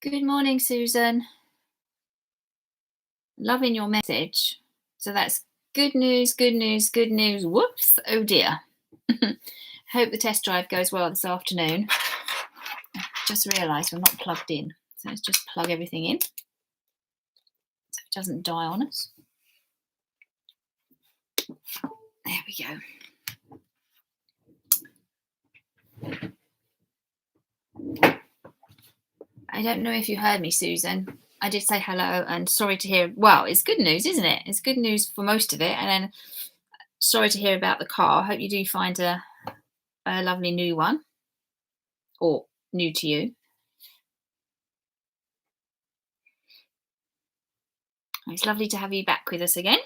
Good morning, Susan. Loving your message. So that's good news, good news, good news. Whoops. Oh dear. Hope the test drive goes well this afternoon. Just realised we're not plugged in. So let's just plug everything in so it doesn't die on us. There we go. I don't know if you heard me, Susan. I did say hello and sorry to hear. Well, it's good news, isn't it? It's good news for most of it. And then sorry to hear about the car. I hope you do find a lovely new one, or new to you. It's lovely to have you back with us again.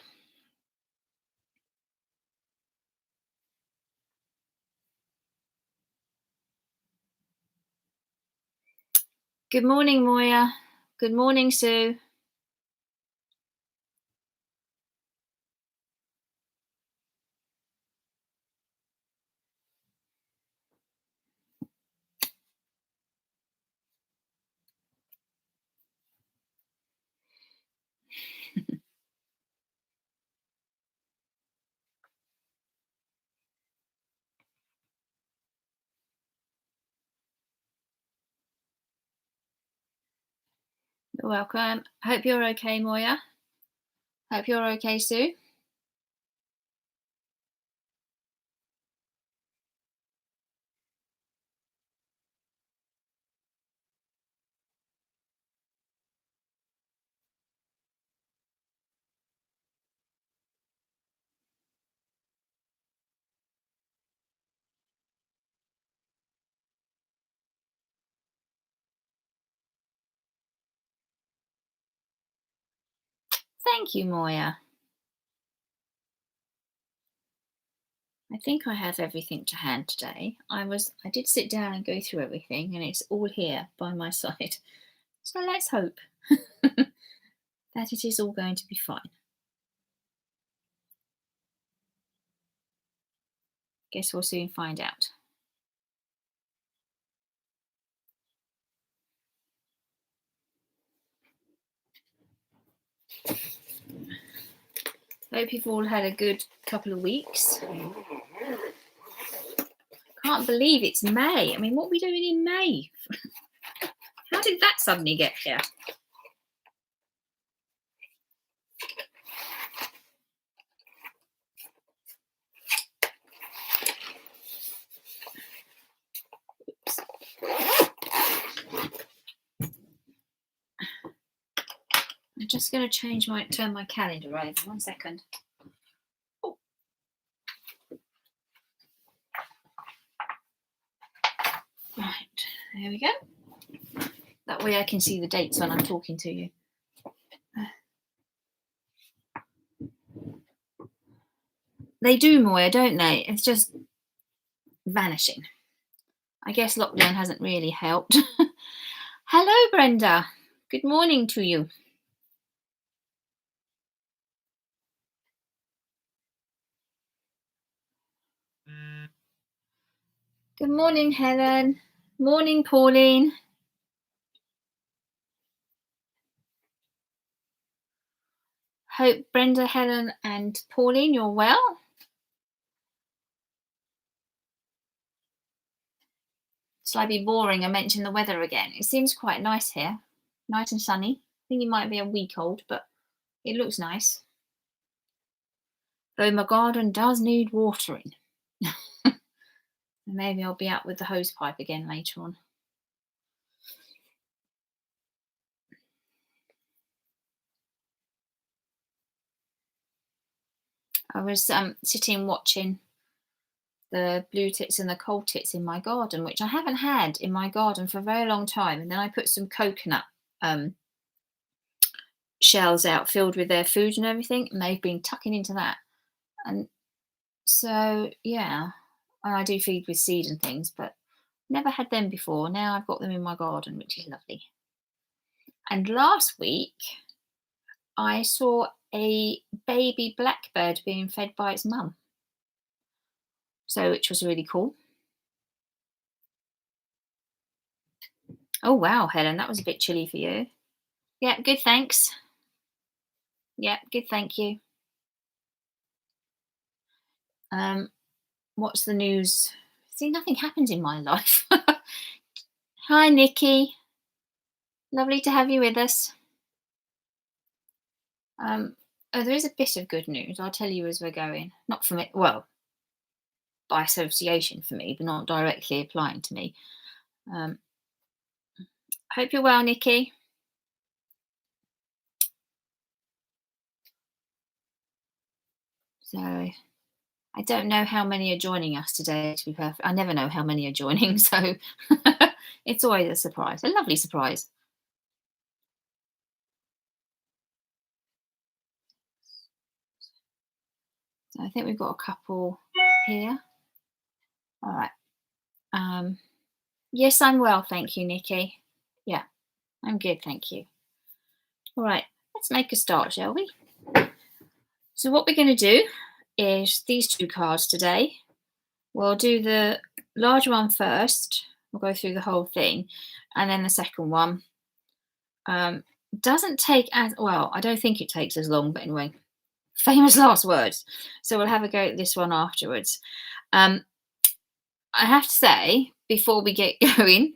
Good morning, Moya. Good morning, Sue. You're welcome. Hope you're okay, Moya. Hope you're okay, Sue. Thank you, Moya. I think I have everything to hand today. I did sit down and go through everything, and it's all here by my side. So let's hope that it is all going to be fine. Guess we'll soon find out. Hope you've all had a good couple of weeks. Can't believe it's May. I mean, what are we doing in May? How did that suddenly get here? I'm just going to turn my calendar over. 1 second. Oh. Right, there we go. That way I can see the dates when I'm talking to you. They do, Moya, don't they? It's just vanishing. I guess lockdown hasn't really helped. Hello, Brenda. Good morning to you. Good morning, Helen. Morning, Pauline. Hope Brenda, Helen, and Pauline, you're well. Shall I be boring and mention the weather again? It seems quite nice here. Nice and sunny. I think it might be a week old, but it looks nice. Though my garden does need watering. Maybe I'll be out with the hose pipe again later on. I was sitting watching the blue tits and the cold tits in my garden, which I haven't had in my garden for a very long time. And then I put some coconut shells out filled with their food and everything, and they've been tucking into that. And so, yeah, I do feed with seed and things, but never had them before. Now I've got them in my garden, which is lovely. And last week, I saw a baby blackbird being fed by its mum. So, which was really cool. Oh, wow, Helen, that was a bit chilly for you. Yeah, good, thanks. Yeah, good, thank you. Um, what's the news? See, nothing happens in my life. Hi, Nikki. Lovely to have you with us. There is a bit of good news. I'll tell you as we're going. Not from it, well, by association for me, but not directly applying to me. Um, hope you're well, Nikki. So I don't know how many are joining us today, to be perfect. I never know how many are joining, so it's always a surprise, a lovely surprise. So I think we've got a couple here. All right. Yes, I'm well, thank you, Nikki. Yeah, I'm good, thank you. All right, let's make a start, shall we? So what we're going to do is these two cards today. We'll do the large one first. We'll go through the whole thing, and then the second one doesn't take as well. I don't think it takes as long, but anyway, famous last words. So we'll have a go at this one afterwards. I have to say before we get going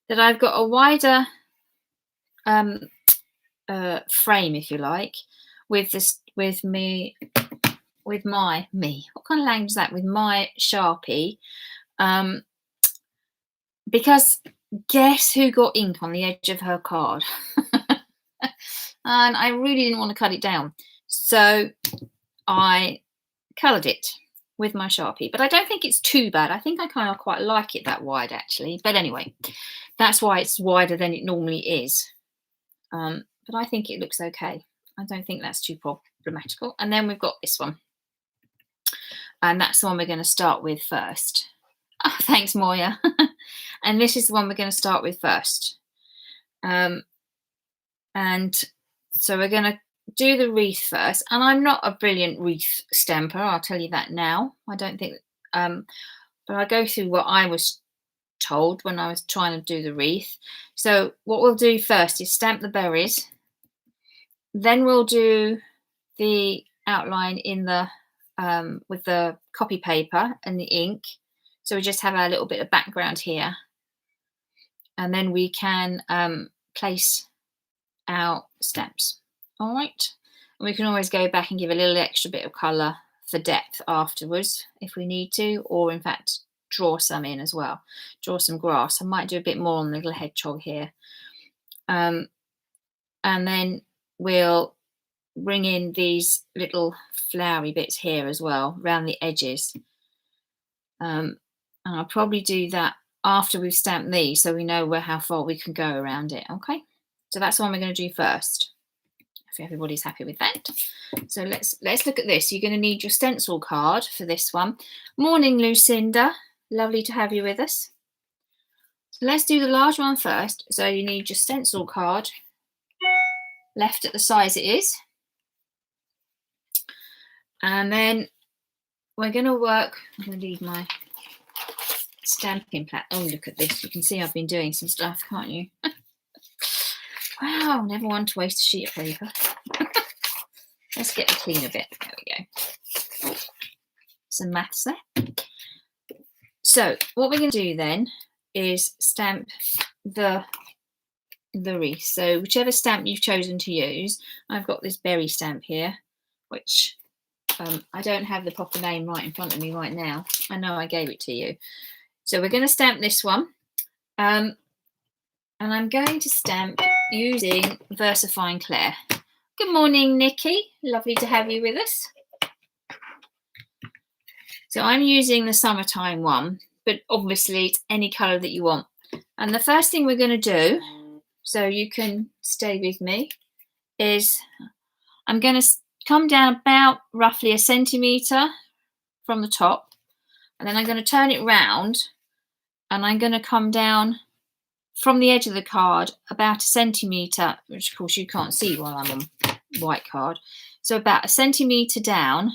that I've got a wider frame, if you like, with this, with my what kind of language is that? With my Sharpie, because guess who got ink on the edge of her card? And I really didn't want to cut it down, so I coloured it with my Sharpie. But I don't think it's too bad. I think I kind of quite like it that wide, actually. But anyway, that's why it's wider than it normally is. But I think it looks okay. I don't think that's too problematical. And then we've got this one. And that's the one we're going to start with first. Oh, thanks, Moya. And this is the one we're going to start with first. And so we're going to do the wreath first. And I'm not a brilliant wreath stamper, I'll tell you that now. I don't think, but I'll go through what I was told when I was trying to do the wreath. So what we'll do first is stamp the berries. Then we'll do the outline in the with the copy paper and the ink. So we just have our little bit of background here. And then we can place our stamps. All right. And we can always go back and give a little extra bit of colour for depth afterwards if we need to, or in fact draw some in as well. Draw some grass. I might do a bit more on the little hedgehog here. And then we'll bring in these little flowery bits here as well around the edges. And I'll probably do that after we've stamped these, so we know how far we can go around it. Okay, so that's the one we're going to do first, if everybody's happy with that. So let's look at this. You're going to need your stencil card for this one. Morning, Lucinda, lovely to have you with us. So let's do the large one first. So you need your stencil card left at the size it is, and then we're going to work. I'm going to leave my stamping plat. Oh, look at this. You can see I've been doing some stuff, can't you? Wow, never want to waste a sheet of paper. Let's get the cleaner bit. There we go. Some maths there. So what we're going to do then is stamp the wreath. So whichever stamp you've chosen to use, I've got this berry stamp here, which I don't have the proper name right in front of me right now. I know I gave it to you. So we're going to stamp this one. And I'm going to stamp using VersaFine Claire. Good morning, Nikki. Lovely to have you with us. So I'm using the summertime one, but obviously it's any colour that you want. And the first thing we're going to do, so you can stay with me, is I'm going to come down about roughly 1 centimetre from the top, and then I'm going to turn it round, and I'm going to come down from the edge of the card about 1 centimetre, which of course you can't see while I'm on white card. So about 1 centimetre down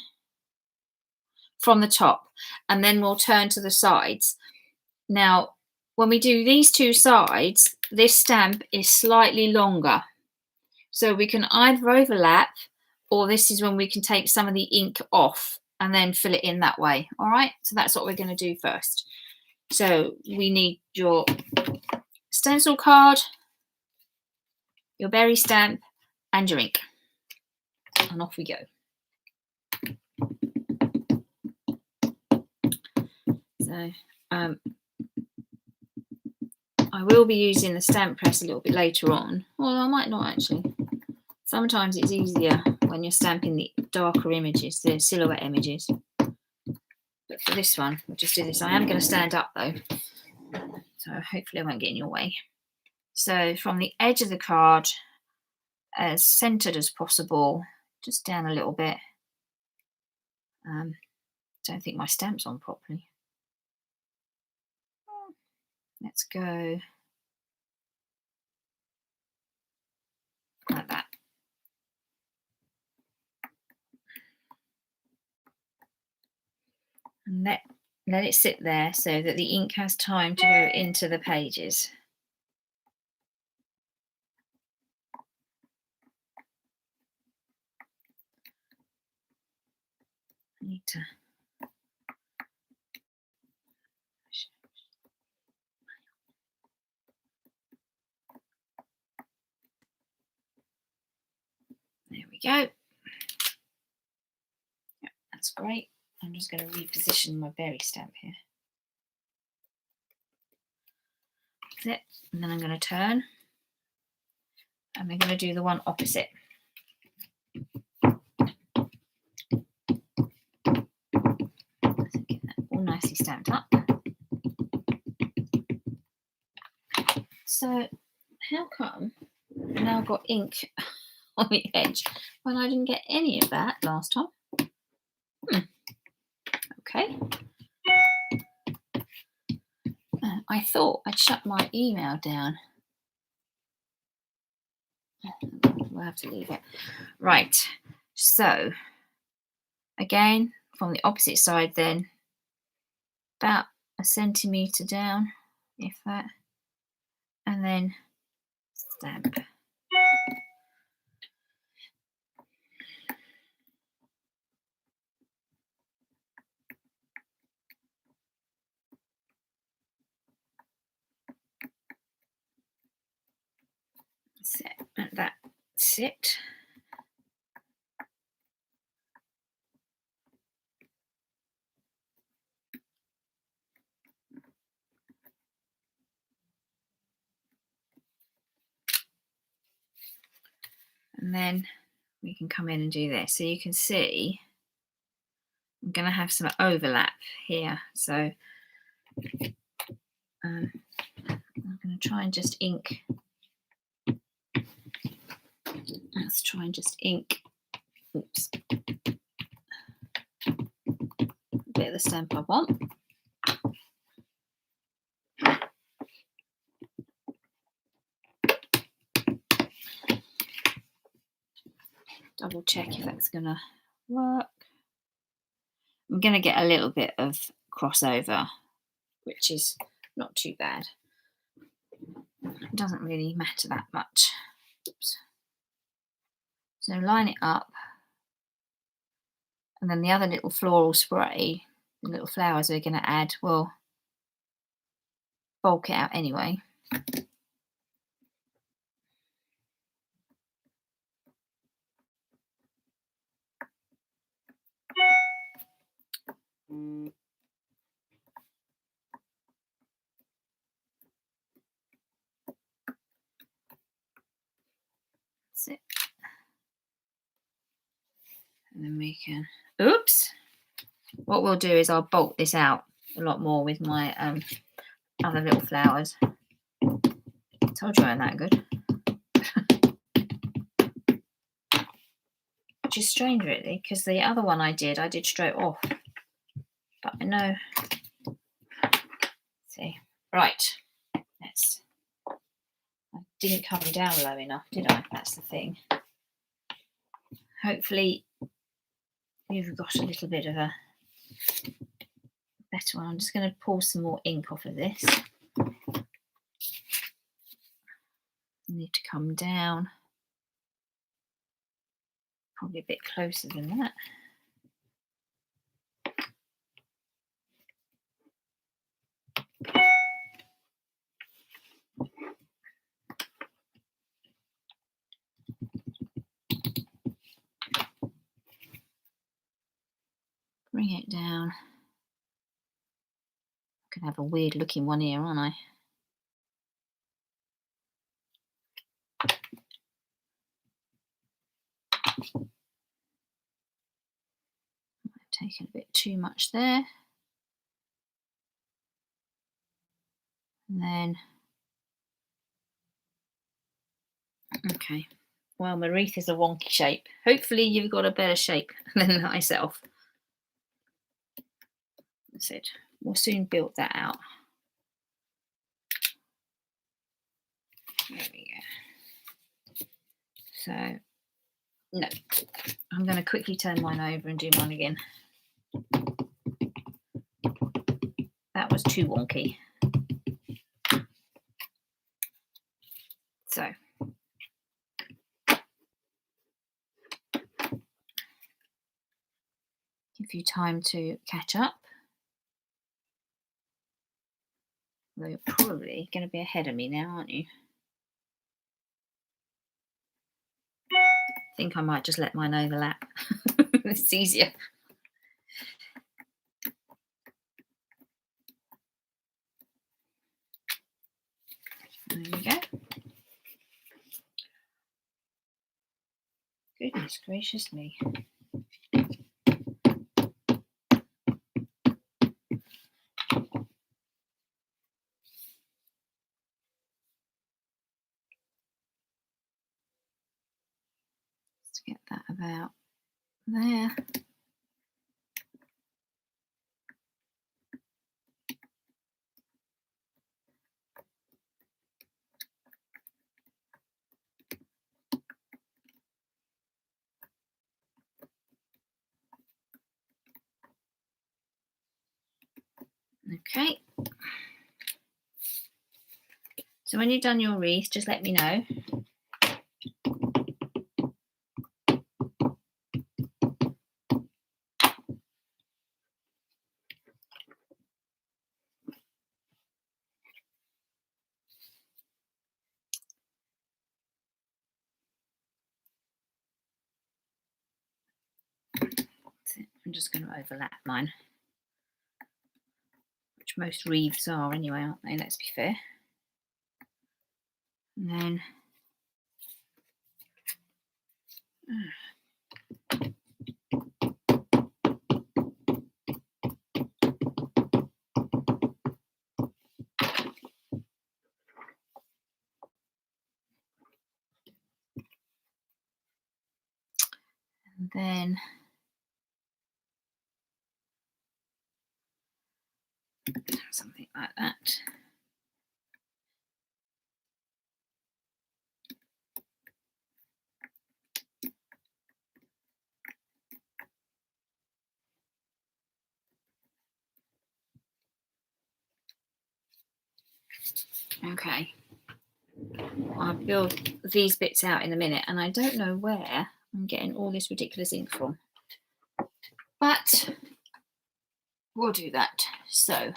from the top, and then we'll turn to the sides. Now, when we do these two sides, this stamp is slightly longer. So we can either overlap, or this is when we can take some of the ink off and then fill it in that way. All right, so that's what we're going to do first. So we need your stencil card, your berry stamp, and your ink. And off we go. So I will be using the stamp press a little bit later on. Well, I might not actually. Sometimes it's easier when you're stamping the darker images, the silhouette images. But for this one, we'll just do this. I am going to stand up though, so hopefully I won't get in your way. So from the edge of the card, as centered as possible, just down a little bit. Don't think my stamp's on properly. Let's go like that. And let it sit there so that the ink has time to go into the pages. I need to there we go. Yeah, that's great. I'm just going to reposition my berry stamp here. That's it. And then I'm going to turn. And we're going to do the one opposite. Get that all nicely stamped up. So how come I've now got ink on the edge when I didn't get any of that last time? Okay. I thought I'd shut my email down. We'll have to leave it. Right. So again, from the opposite side then, about a centimetre down, if that, and then stamp. Let that sit. And then we can come in and do this. So you can see I'm going to have some overlap here. So I'm going to try and just ink. Let's try and just ink. Oops. A bit of the stamp I want. Double check if that's going to work. I'm going to get a little bit of crossover, which is not too bad. It doesn't really matter that much. Oops. So line it up. And then the other little floral spray, the little flowers we're going to add, will bulk it out anyway. That's it. And then we can, oops. What we'll do is I'll bulk this out a lot more with my other little flowers. Told you I'm that good. Which is strange really, because the other one I did straight off. But I know. See. Right. Let's. I didn't come down low enough, did I? That's the thing. Hopefully you've got a little bit of a better one. I'm just going to pour some more ink off of this. Need to come down. Probably a bit closer than that. Bring it down. Gonna have a weird looking one here, aren't I? I've taken a bit too much there. And then, okay. Well, my wreath is a wonky shape. Hopefully you've got a better shape than myself. That's it. We'll soon build that out. There we go. So, no. I'm going to quickly turn mine over and do mine again. That was too wonky. So, give you time to catch up. Well, you're probably going to be ahead of me now, aren't you? I think I might just let mine overlap. It's easier. There we go. Goodness gracious me. Let's get that about there. Okay. So when you've done your wreath, just let me know. I'm just going to overlap mine, which most wreaths are anyway, aren't they? Let's be fair. And then something like that. Okay. I'll build these bits out in a minute, and I don't know where I'm getting all this ridiculous ink from. But we'll do that. So,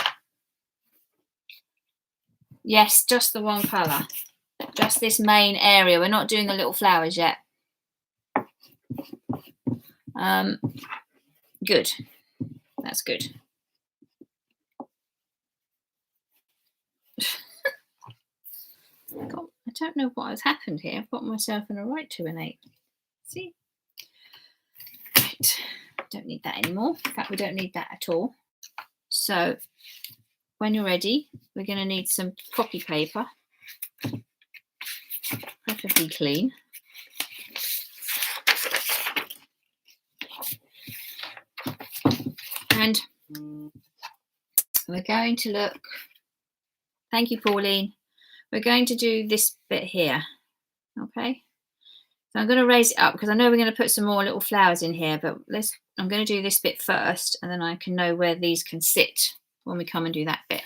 yes, just the one colour. Just this main area. We're not doing the little flowers yet. Good. That's good. I don't know what has happened here. I've got myself in a right to an 8. See? Right. Don't need that anymore. In fact, we don't need that at all. So, when you're ready, we're going to need some copy paper, preferably clean. And we're going to look, thank you, Pauline. We're going to do this bit here, okay? So I'm going to raise it up because I know we're going to put some more little flowers in here, but I'm going to do this bit first, and then I can know where these can sit when we come and do that bit.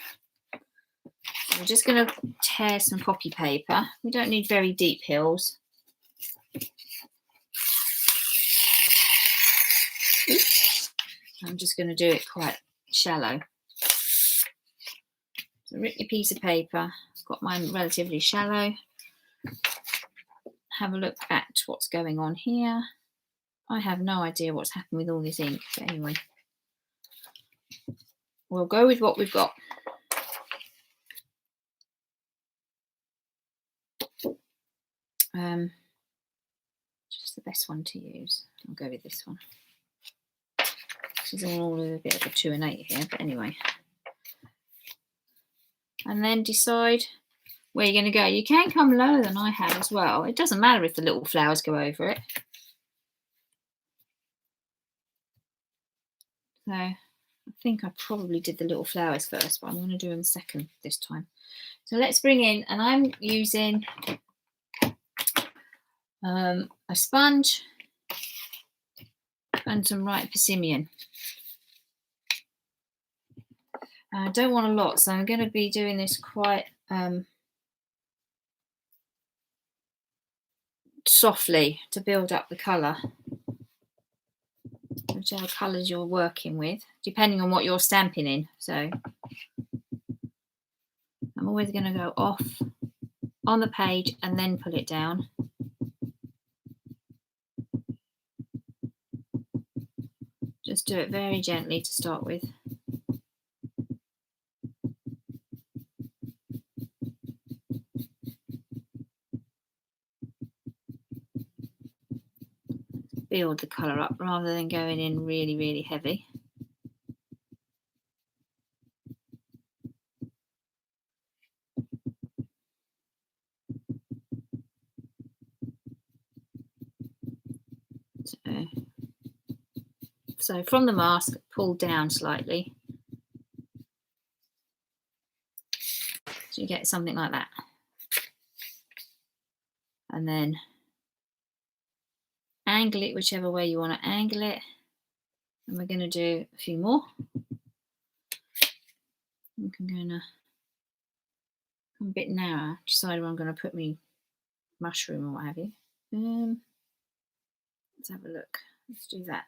we're just going to tear some copy paper. We don't need very deep hills. Oops. I'm just going to do it quite shallow. So rip your piece of paper. I've got mine relatively shallow. Have a look at what's going on here. I have no idea what's happened with all this ink, but anyway, we'll go with what we've got. Just the best one to use. I'll go with this one. This is all a bit of a 2 and 8 here, but anyway. And then decide where you're going to go. You can come lower than I have as well. It doesn't matter if the little flowers go over it. So I think I probably did the little flowers first, but I'm going to do them second this time. So let's bring in, and I'm using a sponge and some white persimmon. I don't want a lot, so I'm going to be doing this quite softly to build up the colour, whichever colours you're working with, depending on what you're stamping in. So I'm always going to go off on the page and then pull it down. Just do it very gently to start with. Build the colour up rather than going in really, really heavy. So from the mask, pull down slightly. So you get something like that. And then angle it whichever way you want to angle it. And we're going to do a few more. I'm going to come a bit narrower, decide where I'm going to put my mushroom or what have you. Let's have a look. Let's do that.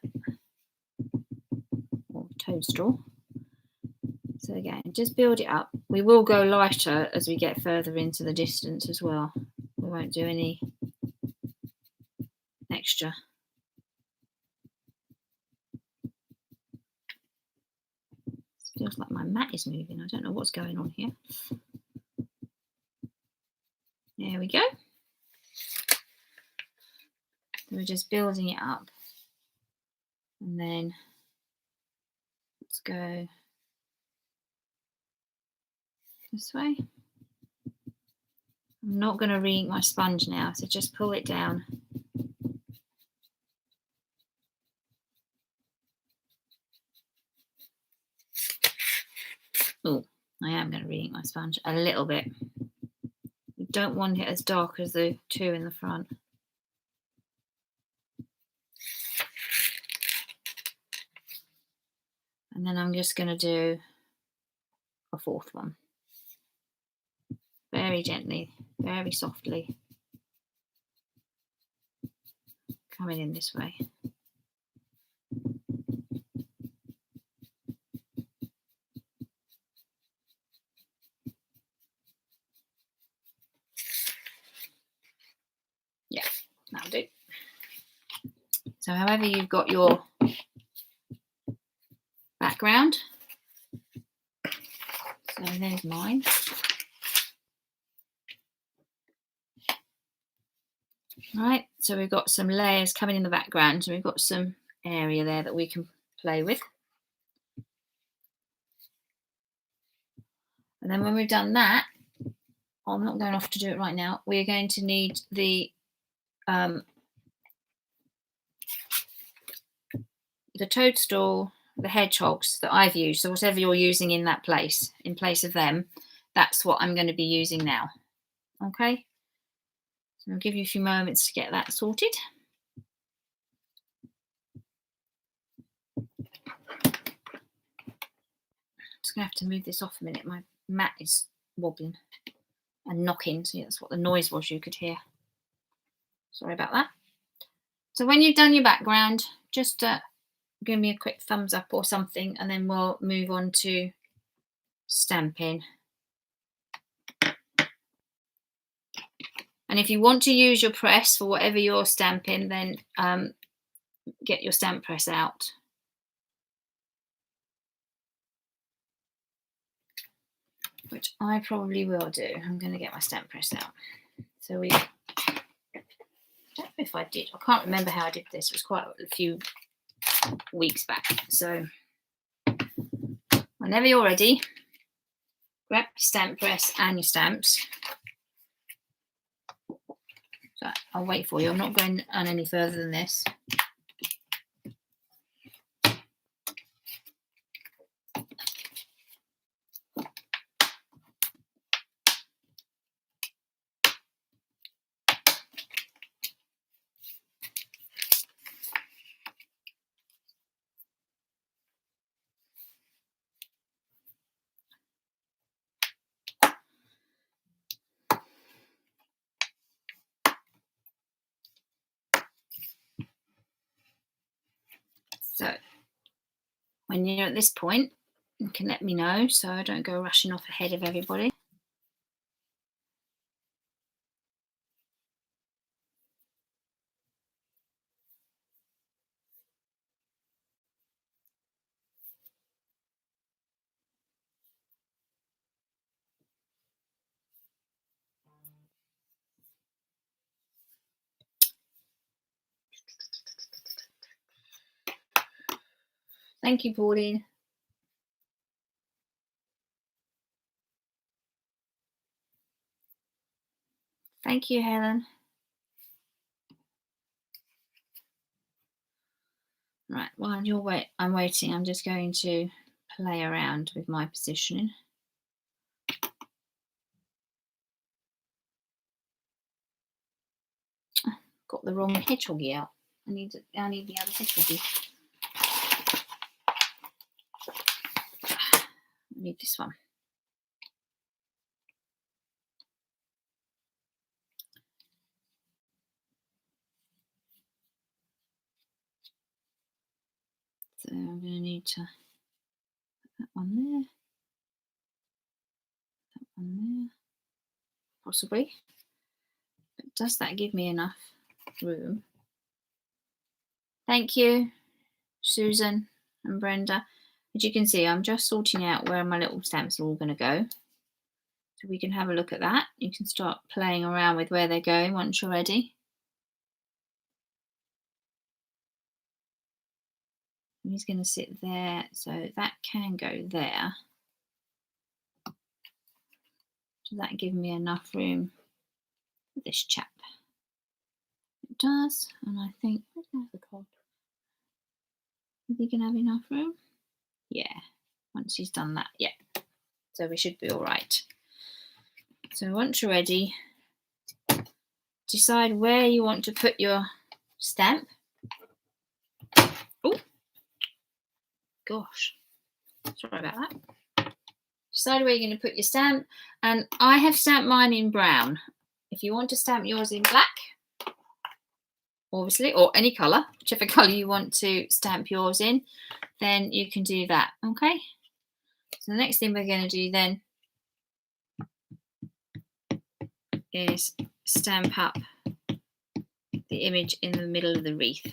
Or toadstool. So again, just build it up. We will go lighter as we get further into the distance as well. We won't do any extra. It feels like my mat is moving. I don't know what's going on here. There we go. We're just building it up. And then let's go this way. I'm not going to re-ink my sponge now, so just pull it down. Oh, I am going to re-ink my sponge a little bit. We don't want it as dark as the two in the front. And then I'm just going to do a fourth one. Very gently, very softly. Coming in this way. Yeah, that'll do. So however you've got your background. So there's mine. Right, so we've got some layers coming in the background. So we've got some area there that we can play with. And then when we've done that, I'm not going off to do it right now. We're going to need the toadstool, the hedgehogs that I've used. So whatever you're using in that place, in place of them, that's what I'm going to be using now. Okay. So I'll give you a few moments to get that sorted. Just going to have to move this off a minute. My mat is wobbling and knocking. So that's what the noise was you could hear. Sorry about that. So when you've done your background, just give me a quick thumbs up or something, and then we'll move on to stamping. And if you want to use your press for whatever you're stamping, then get your stamp press out. Which I probably will do. I'm going to get my stamp press out. So I don't know if I did. I can't remember how I did this. It was quite a few weeks back. So whenever you're ready, grab your stamp press and your stamps. So I'll wait for you. I'm not going on any further than this. So when you're at this point, you can let me know so I don't go rushing off ahead of everybody. Thank you, Pauline. Thank you, Helen. Right, while I'm waiting, I'm just going to play around with my positioning. Got the wrong hedgehoggy out. I need the other hedgehoggy. I need this one. So I'm going to need to put that one there, that one there, possibly. But does that give me enough room? Thank you, Susan and Brenda. As you can see, I'm just sorting out where my little stamps are all going to go. So we can have a look at that. You can start playing around with where they're going once you're ready. He's going to sit there, so that can go there. Does that give me enough room for this chap? It does, and I think, where's the card? Is he going to have enough room? Yeah, once he's done that, yeah. So we should be all right. So once you're ready, decide where you want to put your stamp. Oh, gosh, sorry about that. Decide where you're going to put your stamp, and I have stamped mine in brown. If you want to stamp yours in black, obviously, or any colour, whichever colour you want to stamp yours in, then you can do that, okay? So the next thing we're going to do then is stamp up the image in the middle of the wreath.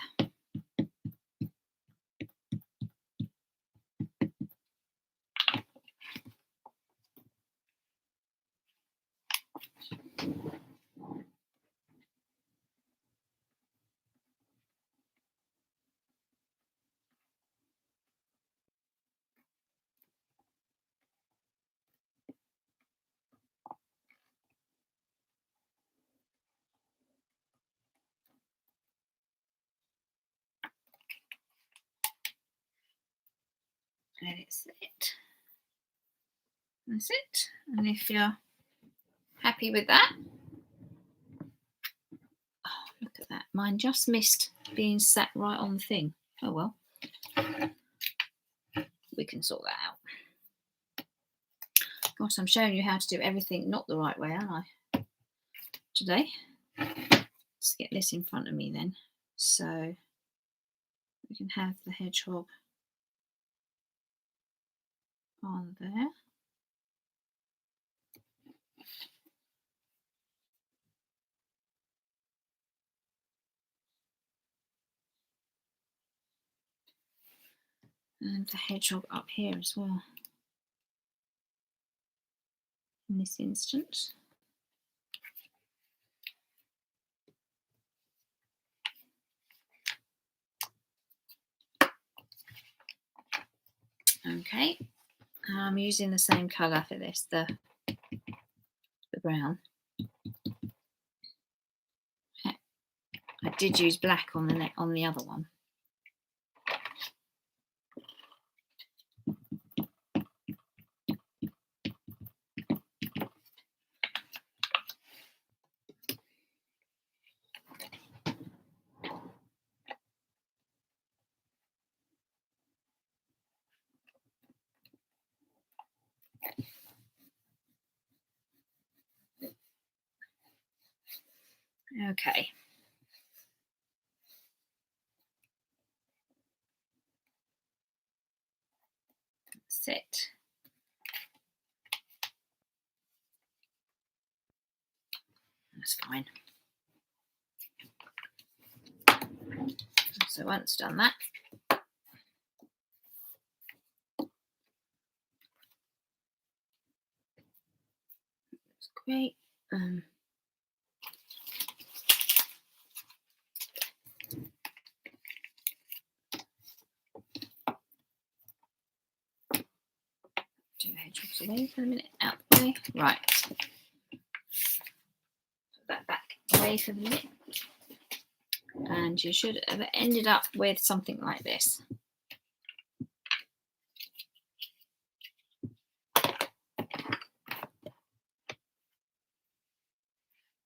Let it sit. That's it. And if you're happy with that, oh, look at that. Mine just missed being sat right on the thing. Oh well. We can sort that out. Gosh, I'm showing you how to do everything not the right way, aren't I? Today. Let's get this in front of me then. So we can have the hedgehog on there. And the hedgehog up here as well. In this instance. Okay, I'm using the same colour for this, the brown. I did use black on the other one. Okay. Set. That's fine. So once done that, that's great. Do hedgehogs away for a minute, out the way. Right. Put that back away for the minute. And you should have ended up with something like this.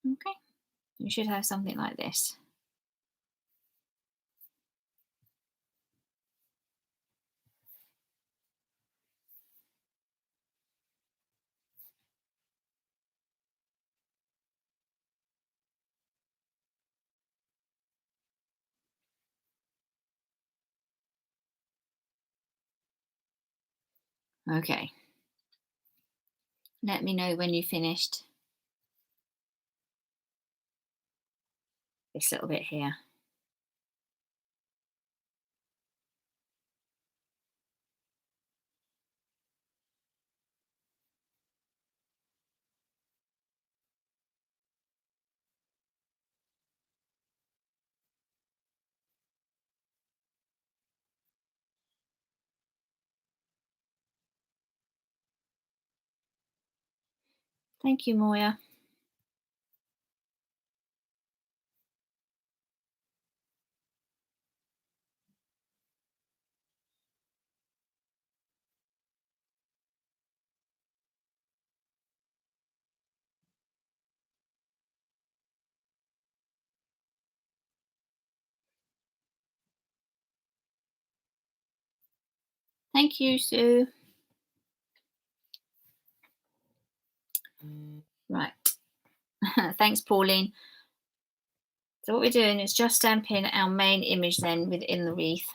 Okay. You should have something like this. Okay. Let me know when you finished this little bit here. Thank you, Moya. Thank you, Sue. Right. Thanks, Pauline. So what we're doing is just stamping our main image then within the wreath.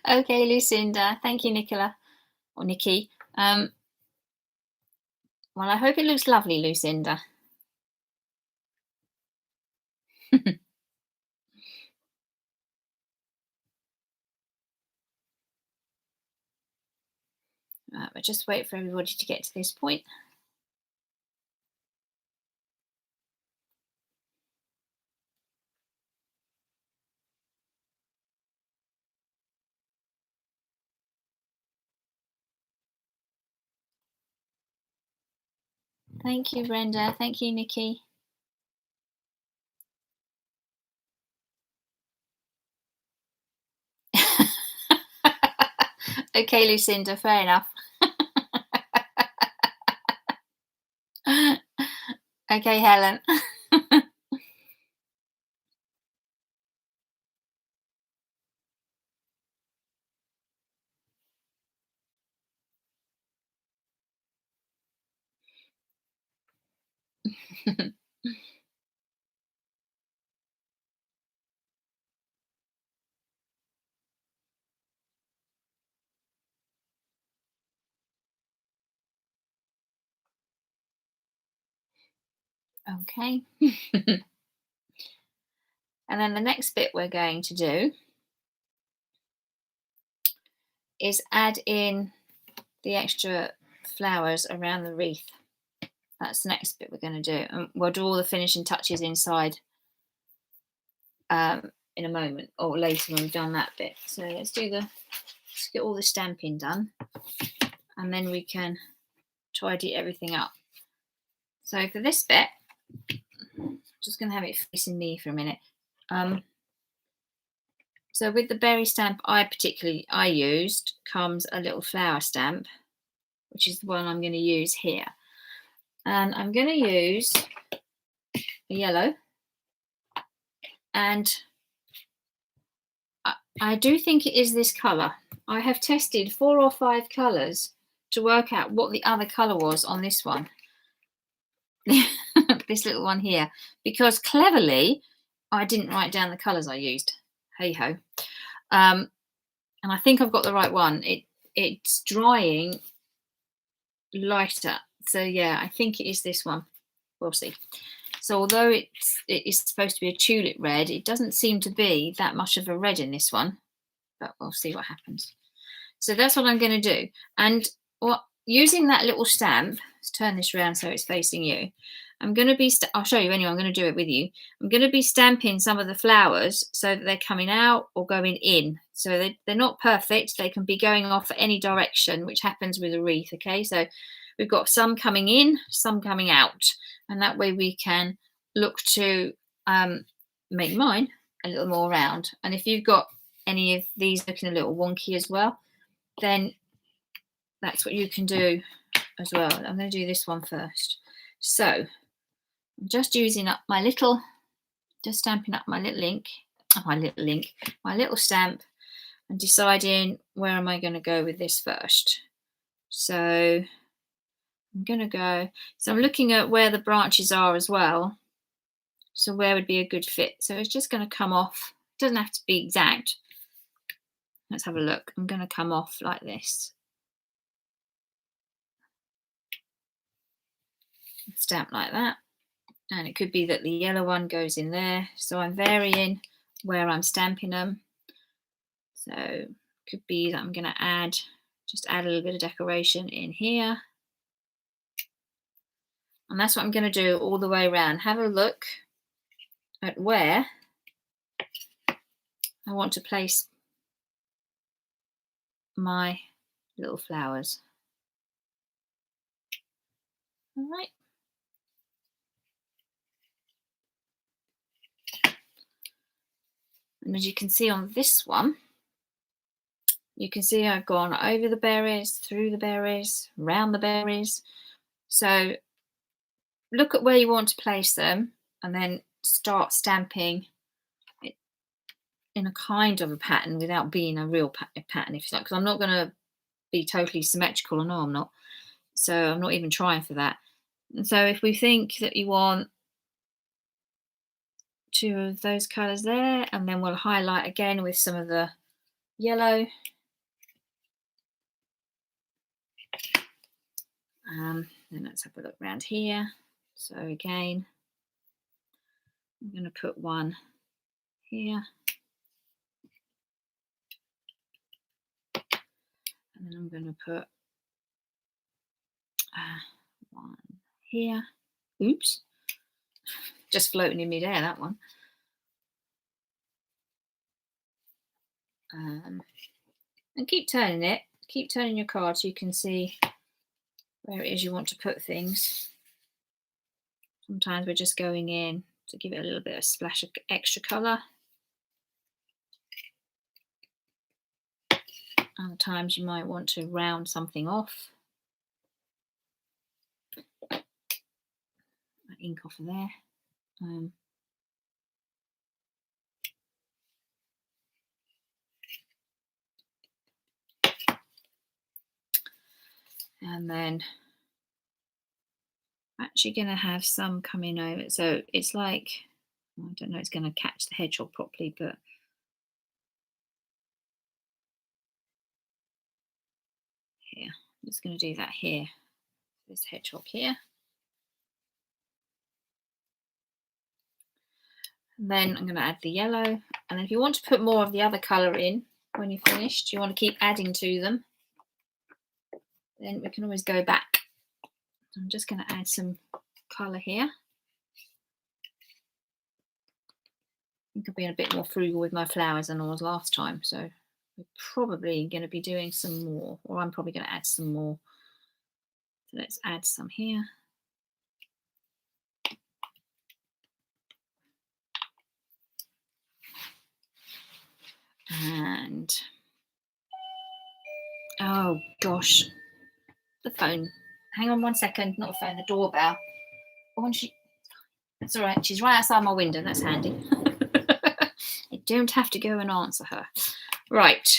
Okay, Lucinda. Thank you, Nicola. Or Nikki. Well, I hope it looks lovely, Lucinda. Right, but just wait for everybody to get to this point. Thank you, Brenda. Thank you, Nikki. Okay, Lucinda, fair enough. Okay, Helen. Okay. And then the next bit we're going to do is add in the extra flowers around the wreath. That's the next bit we're going to do. And we'll do all the finishing touches inside in a moment, or later when we've done that bit. So let's get all the stamping done, and then we can tidy everything up. So for this bit, just going to have it facing me for a minute. So with the berry stamp I used comes a little flower stamp, which is the one I'm going to use here. And I'm going to use a yellow, and I do think it is this colour. I have tested 4 or 5 colours to work out what the other colour was on this one. This little one here, because cleverly I didn't write down the colours I used. Hey ho. And I think I've got the right one. It's drying lighter. So yeah, I think it is this one. We'll see. So although it is supposed to be a tulip red, it doesn't seem to be that much of a red in this one, but we'll see what happens. So that's what I'm going to do. And using that little stamp, let's turn this around so it's facing you. I'm going to be, I'll show you anyway, I'm going to do it with you. I'm going to be stamping some of the flowers so that they're coming out or going in. So they're not perfect. They can be going off any direction, which happens with a wreath, okay? So we've got some coming in, some coming out. And that way we can look to make mine a little more round. And if you've got any of these looking a little wonky as well, then that's what you can do as well. I'm going to do this one first. So I'm just using up my little, just stamping up my little ink, my little stamp, and deciding where am I going to go with this first. So I'm going to go, so I'm looking at where the branches are as well. So where would be a good fit? So it's just going to come off. It doesn't have to be exact. Let's have a look. I'm going to come off like this. Stamp like that. And it could be that the yellow one goes in there. So I'm varying where I'm stamping them. So it could be that I'm going to just add a little bit of decoration in here. And that's what I'm going to do all the way around. Have a look at where I want to place my little flowers. All right. And as you can see on this one, you can see I've gone over the berries, through the berries, around the berries. So look at where you want to place them and then start stamping it in a kind of a pattern without being a real pattern, if you like, because I'm not going to be totally symmetrical. I know I'm not. So I'm not even trying for that. And so if we think that you want 2 of those colours there, and then we'll highlight again with some of the yellow. Then let's have a look around here. So again, I'm going to put one here. And then I'm going to put one here. Oops. Just floating in midair, that one. And keep turning it. Keep turning your card so you can see where it is you want to put things. Sometimes we're just going in to give it a little bit of splash of extra colour. Other times you might want to round something off. That ink off of there. And then I'm actually going to have some coming over. So it's like, I don't know, it's going to catch the hedgehog properly, but here, I'm just going to do that here. This hedgehog here. And then I'm going to add the yellow. And if you want to put more of the other colour in when you're finished, you want to keep adding to them, then we can always go back. So I'm just going to add some colour here. I think I've been a bit more frugal with my flowers than I was last time. So we're probably going to be doing some more, or I'm probably going to add some more. So let's add some here. And oh gosh, the phone. Hang on one second, not the phone, the doorbell. Oh, that's all right. She's right outside my window. That's handy. I don't have to go and answer her. Right.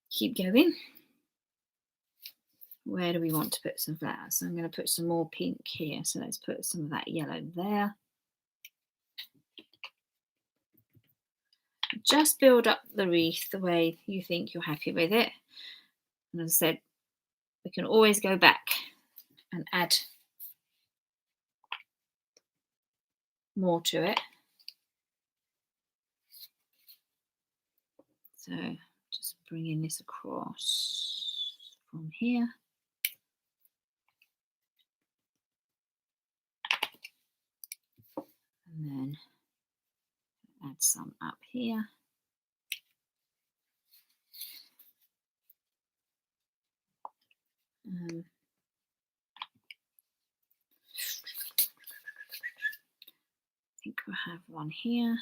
Keep going. Where do we want to put some flowers? So I'm going to put some more pink here. So let's put some of that yellow there. Just build up the wreath the way you think you're happy with it. And as I said, we can always go back and add more to it. So just bringing this across from here. And then add some up here. I think we'll have one here.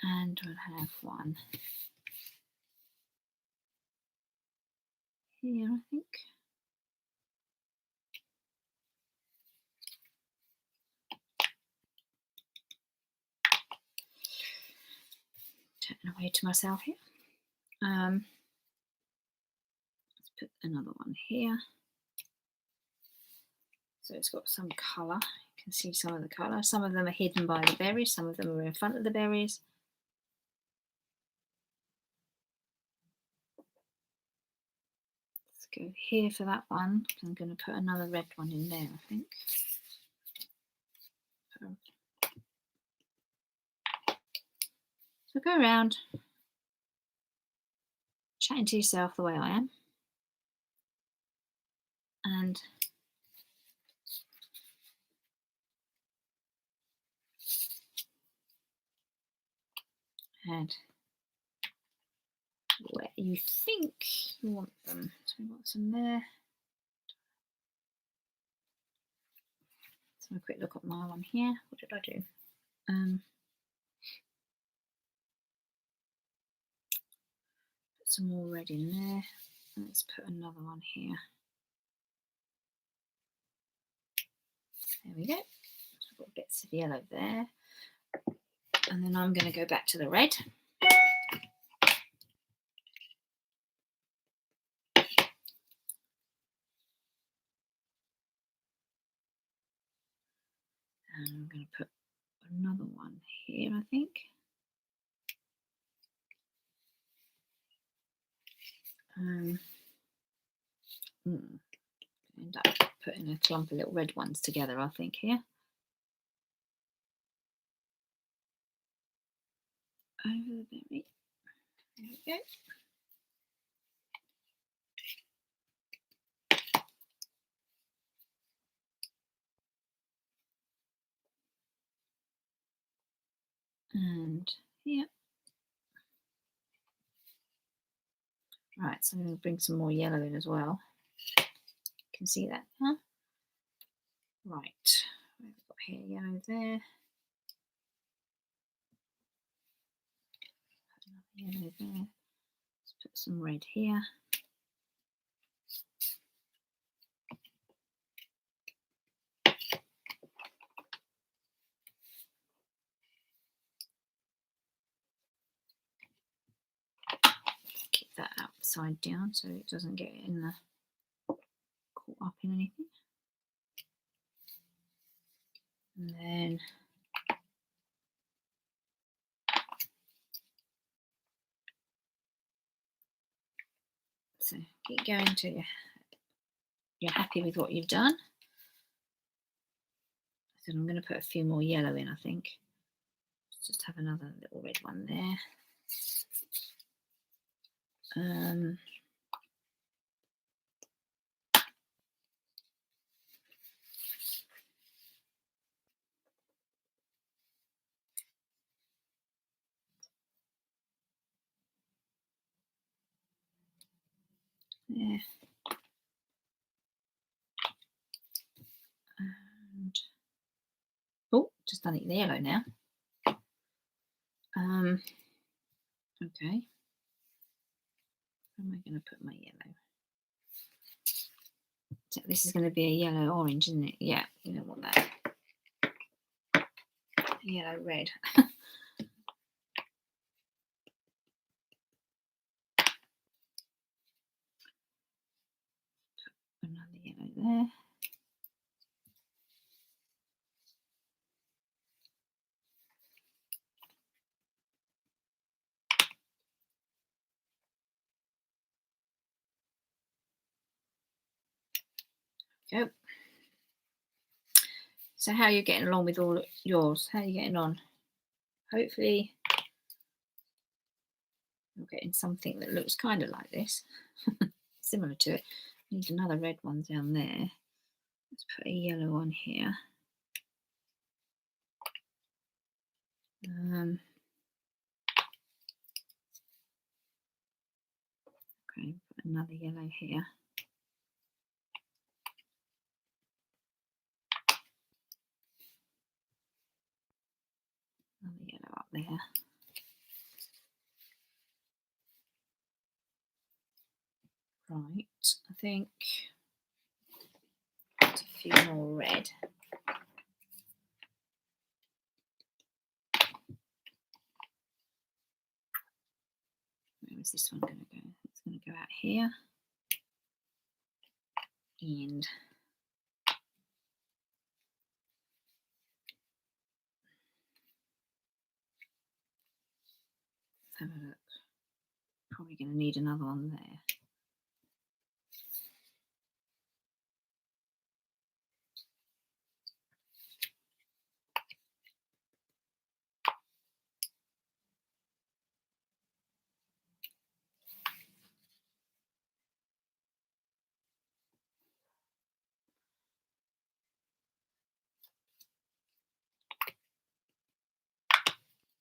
And we'll have one here, I think. Turning away to myself here. Let's put another one here. So it's got some colour. You can see some of the colour. Some of them are hidden by the berries. Some of them are in front of the berries. Let's go here for that one. I'm going to put another red one in there, I think. So go around, chatting to yourself the way I am. And add where you think you want them. So we've got some there. Let's have a quick look at my one here. What did I do? Put some more red in there. Let's put another one here. There we go. So we've got bits of yellow there. And then I'm going to go back to the red. And I'm going to put another one here, I think. End up putting a clump of little red ones together, I think, here. Over the berry. There we go. And here. Right, so I'm going to bring some more yellow in as well. You can see that, huh? Right, we've got here, yellow there. Yellow there. Let's put some red here. Keep that upside down so it doesn't get in the caught up in anything. And then so keep going till you're happy with what you've done. So I'm going to put a few more yellow in, I think. Let's just have another little red one there. Yeah. And oh, just done it in the yellow now. Okay. Where am I going to put my yellow? So this is going to be a yellow orange, isn't it? Yeah, you don't want that. Yellow red. Another yellow there. Go. So how are you getting along with all yours? How are you getting on? Hopefully you're getting something that looks kind of like this. Similar to it. Need another red one down there. Let's put a yellow on here. Okay, put another yellow here. Another yellow up there. Right, I think a few more red. Where is this one going to go? It's going to go out here. And let's have a look. Probably going to need another one there.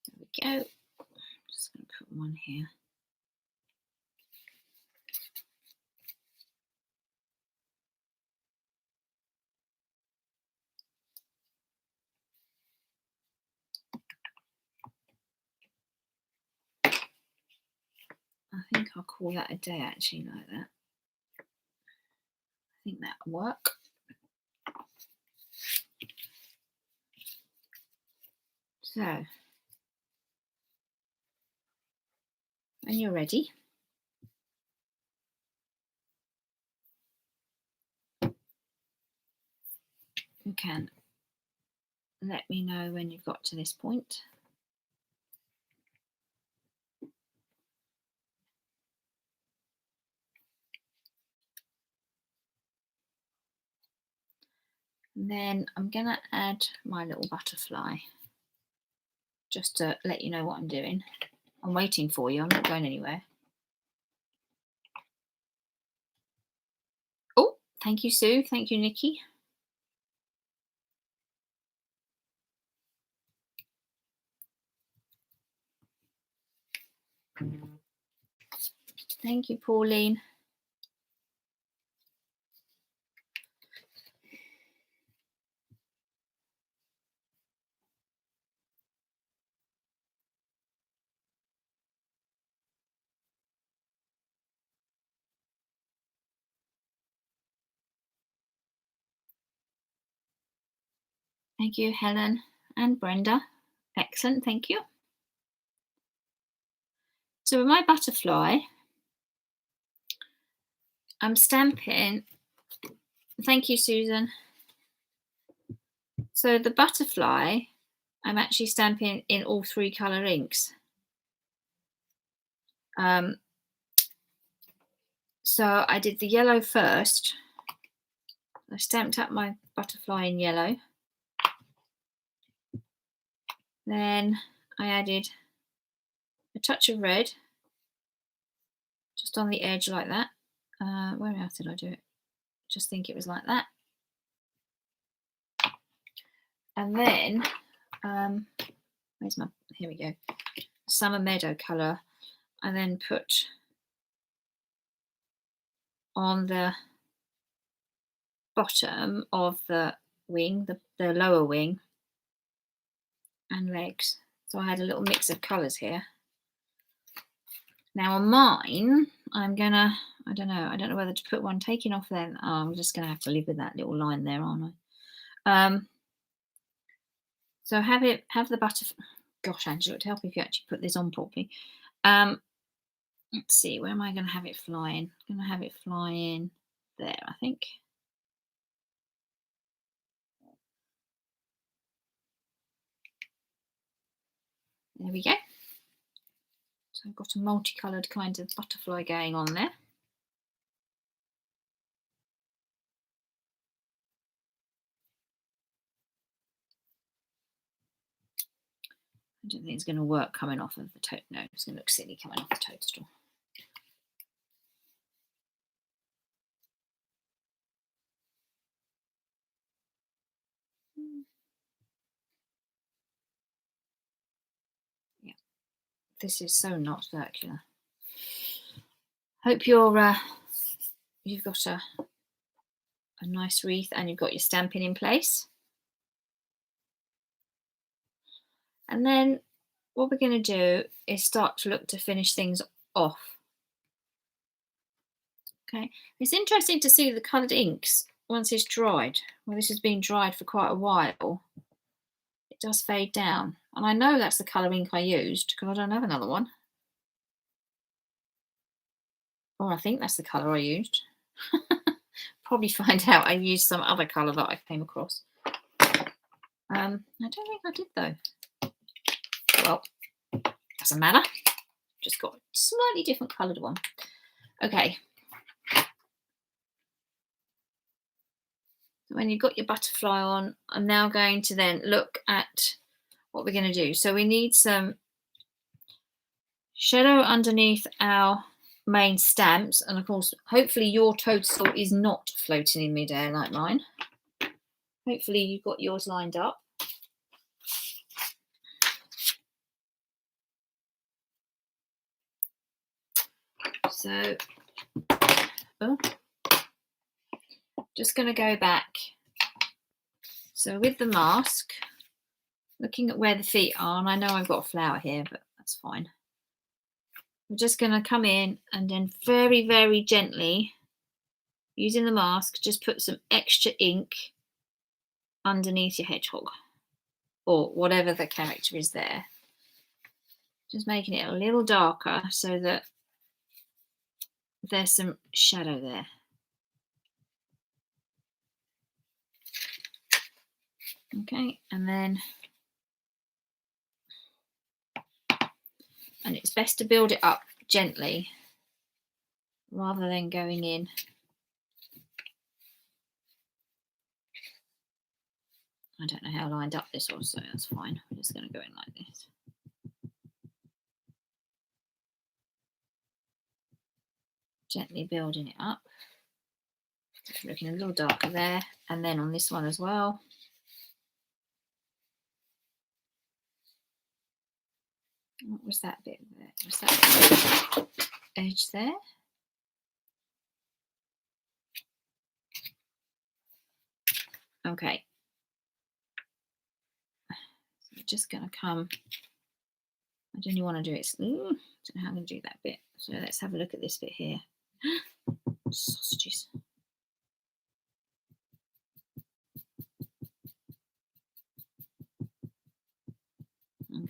There we go. Just going to put one here. I think I'll call that a day actually, like that. I think that'll work. So, when you're ready, you can let me know when you've got to this point. And then I'm going to add my little butterfly just to let you know what I'm doing. I'm waiting for you. I'm not going anywhere. Oh, thank you, Sue. Thank you, Nikki. Thank you, Pauline. Thank you, Helen and Brenda. Excellent, thank you. So with my butterfly, I'm stamping. Thank you, Susan. So the butterfly, I'm actually stamping in all 3 colour inks. So I did the yellow first. I stamped up my butterfly in yellow. Then I added a touch of red, just on the edge like that. Where else did I do it? Just think it was like that. And then, where's my, here we go, Summer Meadow colour. I then put on the bottom of the wing, the lower wing and legs. So I had a little mix of colours here. Now on mine, I'm gonna, I don't know whether to put one taking off then. Oh, I'm just gonna have to live with that little line there, aren't I? So have the butterfly. Gosh, Angela, it would help if you actually put this on properly. Let's see, where am I going to have it flying? I'm going to have it flying there, I think. There we go. So I've got a multicoloured kind of butterfly going on there. I don't think it's going to work coming off of the tote. No, it's going to look silly coming off the toadstool. Yeah, this is so not circular. Hope you've got a nice wreath and you've got your stamping in place. And then what we're going to do is start to look to finish things off. Okay, it's interesting to see the coloured inks once it's dried. Well, this has been dried for quite a while. It does fade down. And I know that's the colour ink I used because I don't have another one. Or I think that's the colour I used. Probably find out I used some other colour that I came across. I don't think I did though. Well, doesn't matter. Just got a slightly different coloured one. Okay. When you've got your butterfly on, I'm now going to then look at what we're going to do. So we need some shadow underneath our main stamps, and of course hopefully your toadstool is not floating in midair like mine. Hopefully you've got yours lined up. So just going to go back. So with the mask, looking at where the feet are, and I know I've got a flower here, but that's fine. We're just going to come in and then very, very gently, using the mask, just put some extra ink underneath your hedgehog or whatever the character is there. Just making it a little darker so that there's some shadow there. Okay, and it's best to build it up gently rather than going in. I don't know how lined up this was, so that's fine. We're just going to go in like this. Gently building it up. It's looking a little darker there, and then on this one as well. What was that bit there? Was that edge there? Okay. So we're just going to come. I don't want to do it. I don't know how I'm going to do that bit. So let's have a look at this bit here. Sausages.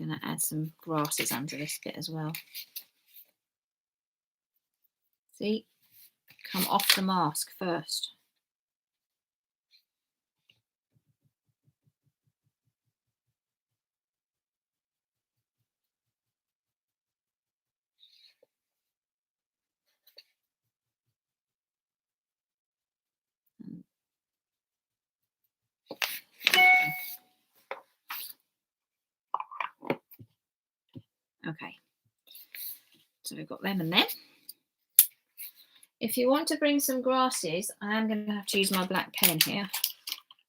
going to add some grasses under this bit as well. See, come off the mask first. Okay, so we've got them and them. If you want to bring some grasses, I am going to have to use my black pen here.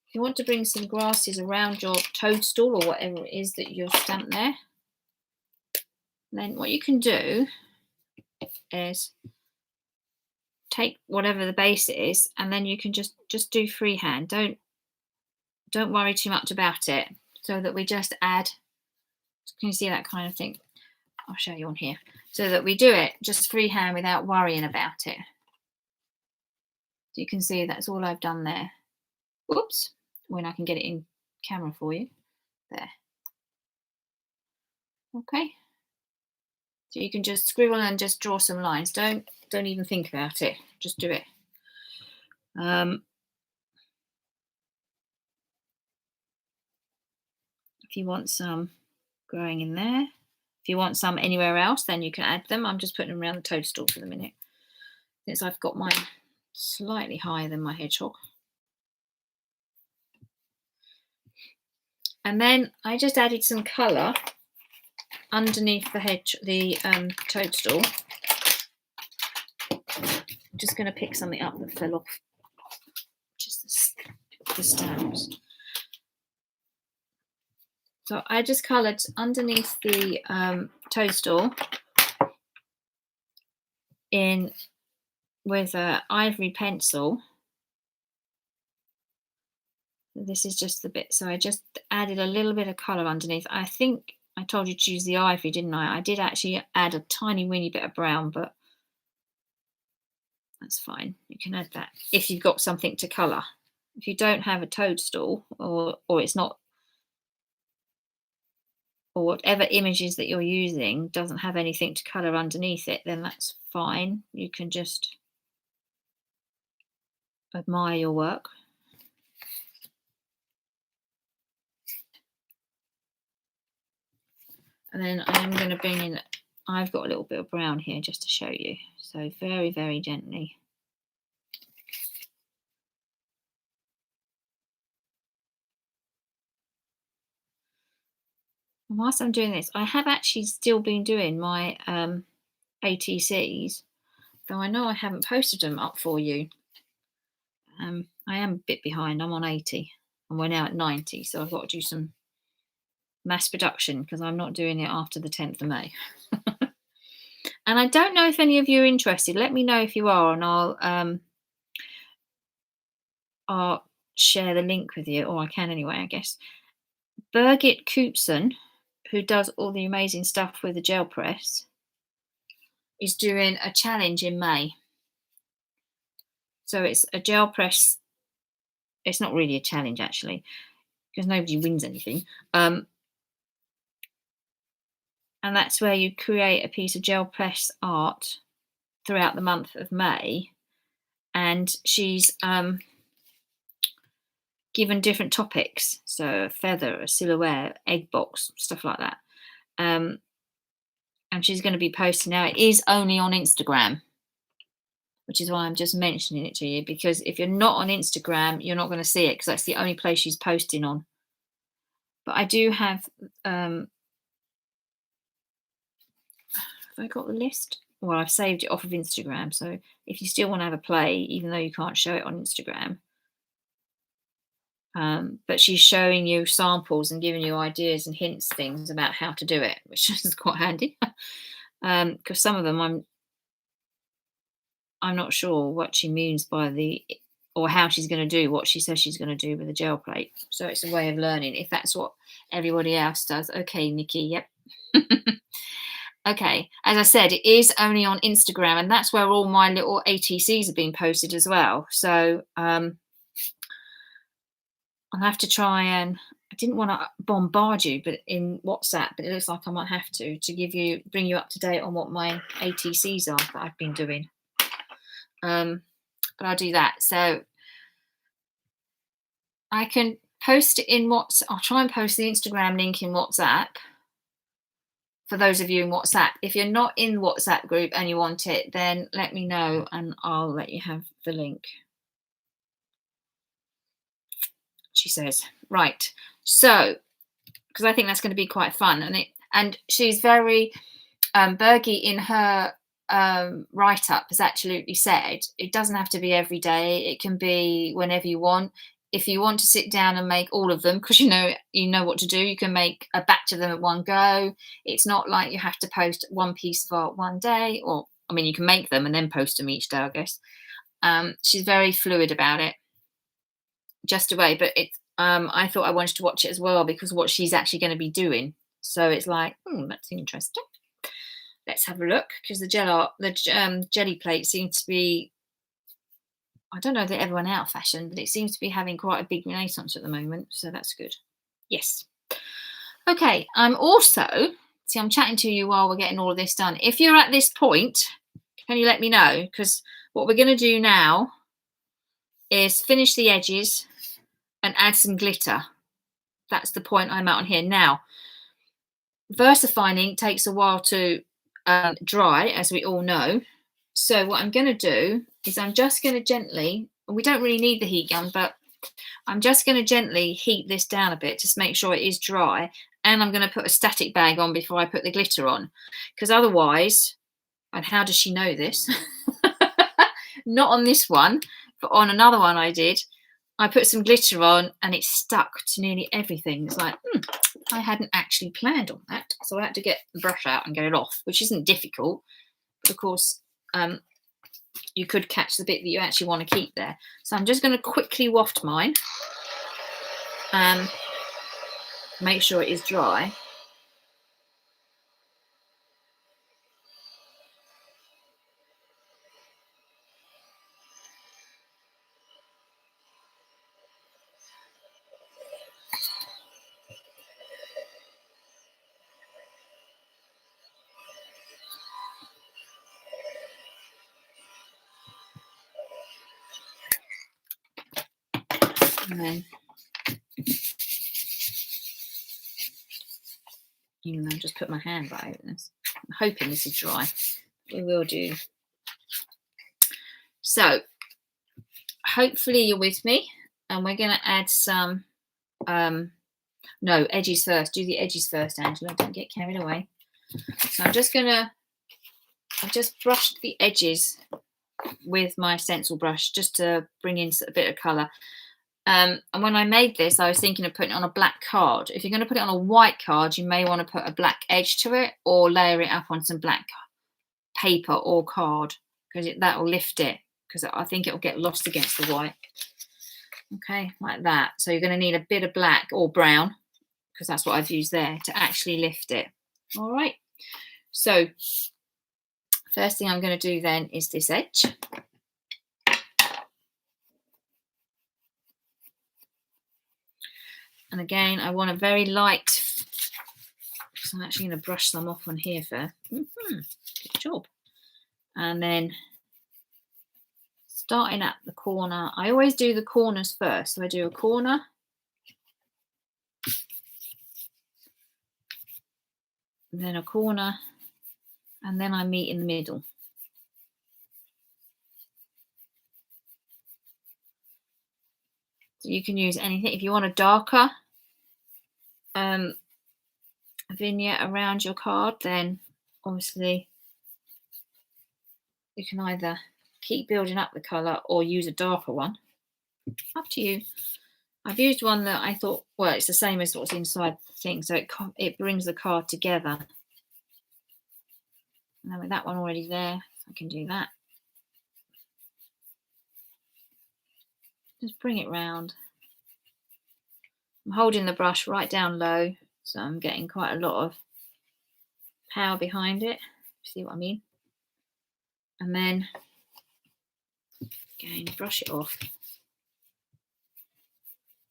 If you want to bring some grasses around your toadstool or whatever it is that you've stamped there, then what you can do is take whatever the base is, and then you can just do freehand. Don't worry too much about it, so that we just add. Can you see that kind of thing? I'll show you on here. So that we do it just freehand without worrying about it. So you can see that's all I've done there. Whoops, when I can get it in camera for you. There. Okay. So you can just scribble and just draw some lines. Don't even think about it. Just do it. If you want some growing in there, if you want some anywhere else, then you can add them. I'm just putting them around the toadstool for the minute, since I've got mine slightly higher than my hedgehog. And then I just added some colour underneath the toadstool. I'm just going to pick something up that fell off, just the stamps. So I just coloured underneath the toadstool in with an ivory pencil. This is just the bit, so I just added a little bit of colour underneath. I think I told you to use the ivory, didn't I? I did actually add a tiny weeny bit of brown, but that's fine. You can add that if you've got something to colour. If you don't have a toadstool, or it's not, or whatever images that you're using doesn't have anything to colour underneath it, then that's fine. You can just admire your work. And then I am going to bring in, I've got a little bit of brown here just to show you. So very, very gently. And whilst I'm doing this, I have actually still been doing my ATCs, though I know I haven't posted them up for you. I am a bit behind. I'm on 80 and we're now at 90, so I've got to do some mass production because I'm not doing it after the 10th of May. And I don't know if any of you are interested. Let me know if you are, and I'll share the link with you, or I can anyway, I guess. Birgit Koopson, who does all the amazing stuff with the gel press, is doing a challenge in May. So it's a gel press. It's not really a challenge, actually, because nobody wins anything. And that's where you create a piece of gel press art throughout the month of May. And she's given different topics. So a feather, a silhouette, egg box, stuff like that. And she's going to be posting now. It is only on Instagram, which is why I'm just mentioning it to you, because if you're not on Instagram, you're not going to see it, because that's the only place she's posting on. But I do have I got the list? Well, I've saved it off of Instagram, so if you still want to have a play, even though you can't show it on Instagram, but she's showing you samples and giving you ideas and hints, things about how to do it, which is quite handy, because some of them I'm not sure what she means by or how she's going to do what she says she's going to do with the gel plate. So it's a way of learning, if that's what everybody else does. Okay, Nikki, yep. Okay, as I said, it is only on Instagram, and that's where all my little ATCs have been posted as well. So I'll have to try and didn't want to bombard you, but in WhatsApp, but it looks like I might have to bring you up to date on what my ATCs are that I've been doing. But I'll do that. So I can post it in I'll try and post the Instagram link in WhatsApp for those of you in WhatsApp. If you're not in the WhatsApp group and you want it, then let me know and I'll let you have the link. She says, right. So, because I think that's going to be quite fun, and she's very Bergie in her write-up has actually said it doesn't have to be every day. It can be whenever you want. If you want to sit down and make all of them, because you know what to do, you can make a batch of them at one go. It's not like you have to post one piece of art one day, or I mean, you can make them and then post them each day, I guess. She's very fluid about it. Just away, but I thought I wanted to watch it as well because what she's actually going to be doing. So it's like, that's interesting. Let's have a look, because the jelly plate seems to be, I don't know if they ever went out of fashion, but it seems to be having quite a big renaissance at the moment. So that's good. Yes. Okay. I'm chatting to you while we're getting all of this done. If you're at this point, can you let me know? Because what we're going to do now is finish the edges and add some glitter. That's the point I'm at on here. Now, VersaFine ink takes a while to dry, as we all know. So what I'm going to do is I'm just going to gently, we don't really need the heat gun, but I'm just going to gently heat this down a bit to make sure it is dry. And I'm going to put a static bag on before I put the glitter on. Because otherwise, and how does she know this? Not on this one, but on another one I did. I put some glitter on and it stuck to nearly everything. It's like, I hadn't actually planned on that. So I had to get the brush out and get it off, which isn't difficult. But of course, you could catch the bit that you actually want to keep there. So I'm just going to quickly waft mine. Make sure it is dry. And then, even though I just put my hand right over this, I'm hoping this is dry. It will do. So, hopefully you're with me, and we're going to add some, no, edges first. Do the edges first, Angela. Don't get carried away. So I've just brushed the edges with my stencil brush just to bring in a bit of colour. And when I made this, I was thinking of putting it on a black card. If you're going to put it on a white card, you may want to put a black edge to it or layer it up on some black paper or card, because that will lift it, because I think it will get lost against the white. Okay, like that. So you're going to need a bit of black or brown, because that's what I've used there, to actually lift it. All right. So first thing I'm going to do then is this edge. And again, I want a very light, so I'm actually going to brush some off on here first. Good job. And then starting at the corner, I always do the corners first. So I do a corner, then a corner, and then I meet in the middle. So you can use anything. If you want a darker vignette around your card, then obviously you can either keep building up the colour or use a darker one. Up to you. I've used one that I thought, well, it's the same as what's inside the thing, so it brings the card together. And then with that one already there, I can do that. Just bring it round. I'm holding the brush right down low, so I'm getting quite a lot of power behind it. See what I mean? And then again, brush it off.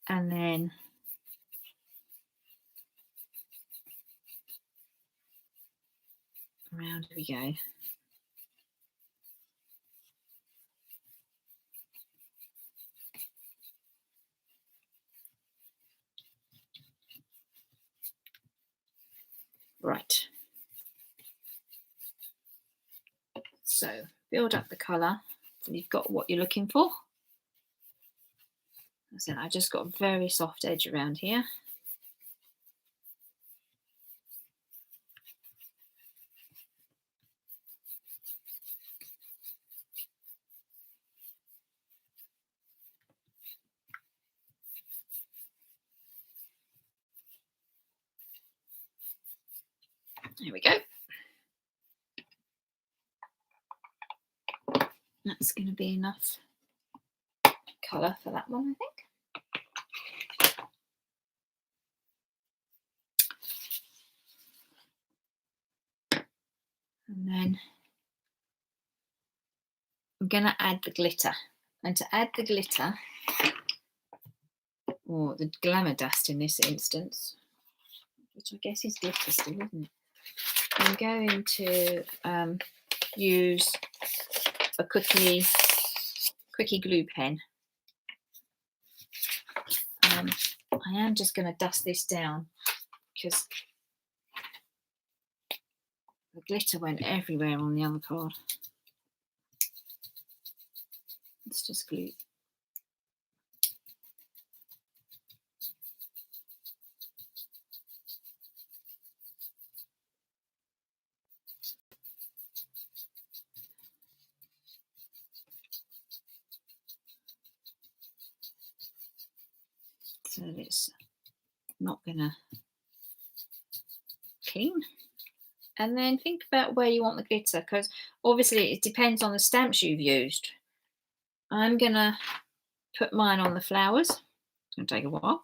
And then Around we go. Right. So build up the colour so you've got what you're looking for. As I said, I just got a very soft edge around here. There we go. That's going to be enough colour for that one, I think. And then I'm going to add the glitter. And to add the glitter, or the glamour dust in this instance, which I guess is glitter still, isn't it? I'm going to use a quickie glue pen. I am just going to dust this down because the glitter went everywhere on the other card. Let's just glue. So it's not going to clean. And then think about where you want the glitter, because obviously it depends on the stamps you've used. I'm going to put mine on the flowers. It's going to take a while.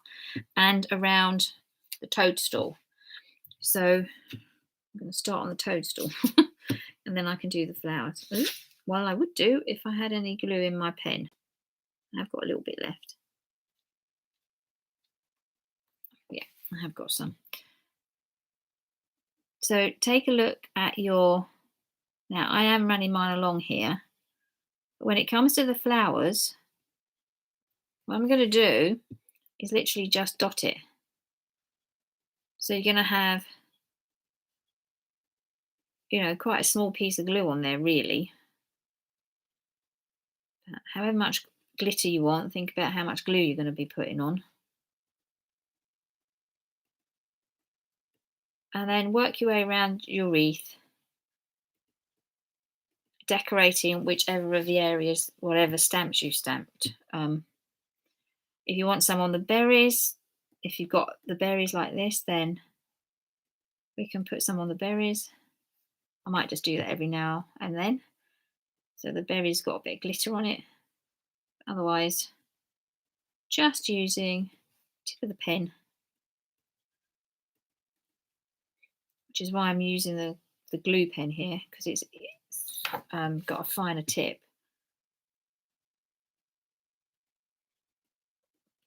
And around the toadstool. So I'm going to start on the toadstool. And then I can do the flowers. Ooh, well, I would do if I had any glue in my pen. I've got a little bit left. Yeah, I have got some. So take a look at your, now I am running mine along here. But when it comes to the flowers, what I'm going to do is literally just dot it. So you're going to have, you know, quite a small piece of glue on there, really. However much glitter you want, think about how much glue you're going to be putting on. And then work your way around your wreath, decorating whichever of the areas, whatever stamps you stamped. If you want some on the berries, if you've got the berries like this, then we can put some on the berries. I might just do that every now and then. So the berries got a bit of glitter on it. Otherwise, just using tip of the pen, which is why I'm using the glue pen here, because it's got a finer tip.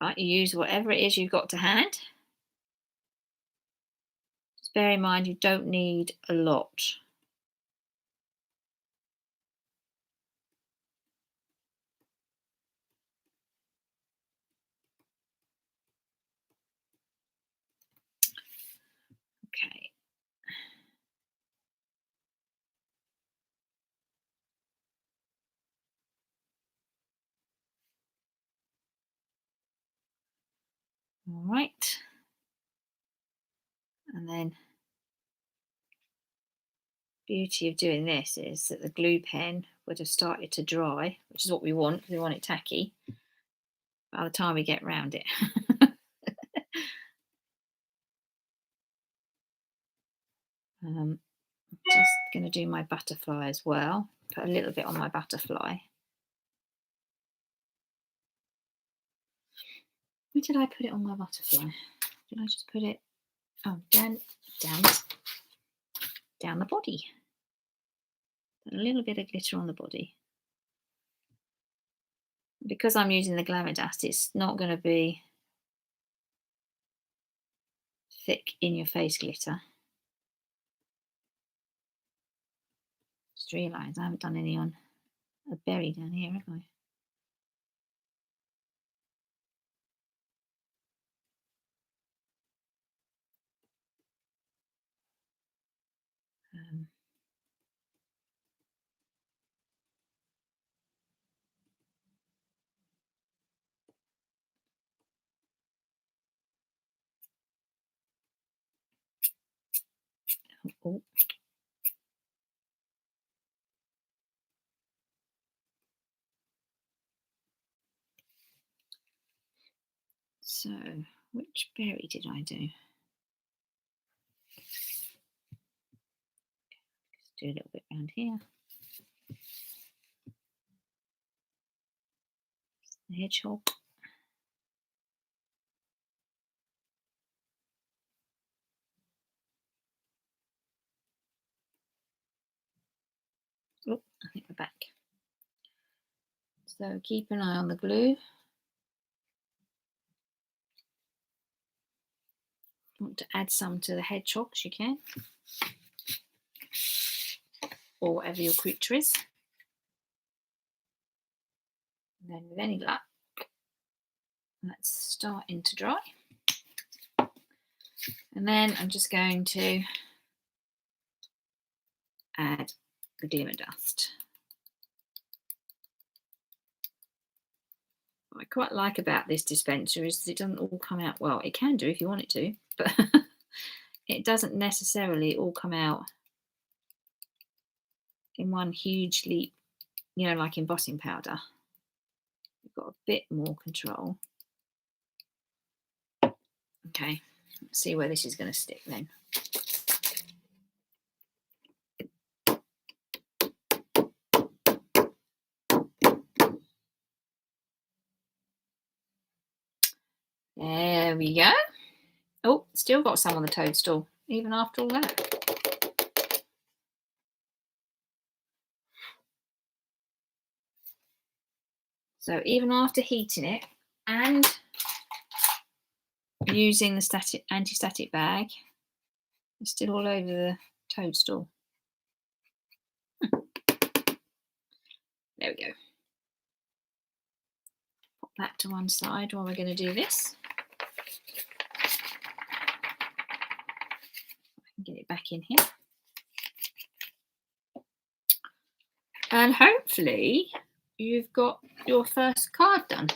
Right, you use whatever it is you've got to hand. Just bear in mind you don't need a lot. Okay. All right. And then beauty of doing this is that the glue pen would have started to dry, which is what we want because we want it tacky by the time we get round it. Just going to do my butterfly as well. Put a little bit on my butterfly. Where did I put it on my butterfly? Did I just put it? Oh, down the body. A little bit of glitter on the body. Because I'm using the glamour dust, it's not going to be thick in your face glitter. just realised I haven't done any on a berry down here, have I? Um, oh, so which berry did I do? Let's do a little bit around here. The hedgehog. Oh, I think we're back. So keep an eye on the glue. If you want to add some to the hedgehogs, you can. Or whatever your creature is. And then with any luck, that's starting to dry. And then I'm just going to add the glimmer dust. What I quite like about this dispenser is that it doesn't all come out, well, it can do if you want it to, but it doesn't necessarily all come out in one huge leap, you know, like embossing powder. You've got a bit more control. Okay, let's see where this is going to stick then. There we go. Oh, still got some on the toadstool, even after all that. So even after heating it and using the anti-static bag, it's still all over the toadstool. There we go. Pop that to one side while we're going to do this. I can get it back in here. And hopefully you've got your first card done.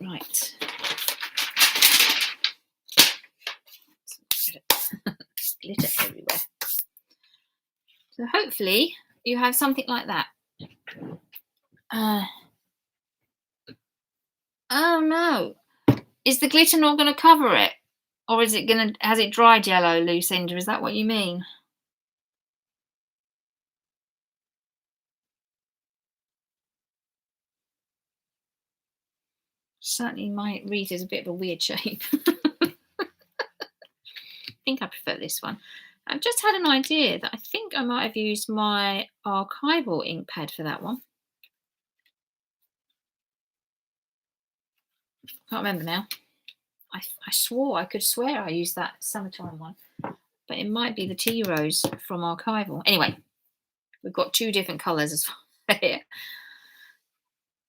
Right. Glitter everywhere. So hopefully you have something like that. Oh no. Is the glitter not going to cover it? Or is it going to, has it dried yellow, Lucinda? Is that what you mean? Certainly my wreath is a bit of a weird shape. I think I prefer this one. I've just had an idea that I think I might have used my archival ink pad for that one. Can't remember now. I swore, I could swear I used that summertime one, but it might be the tea rose from archival. Anyway, we've got two different colours as far here.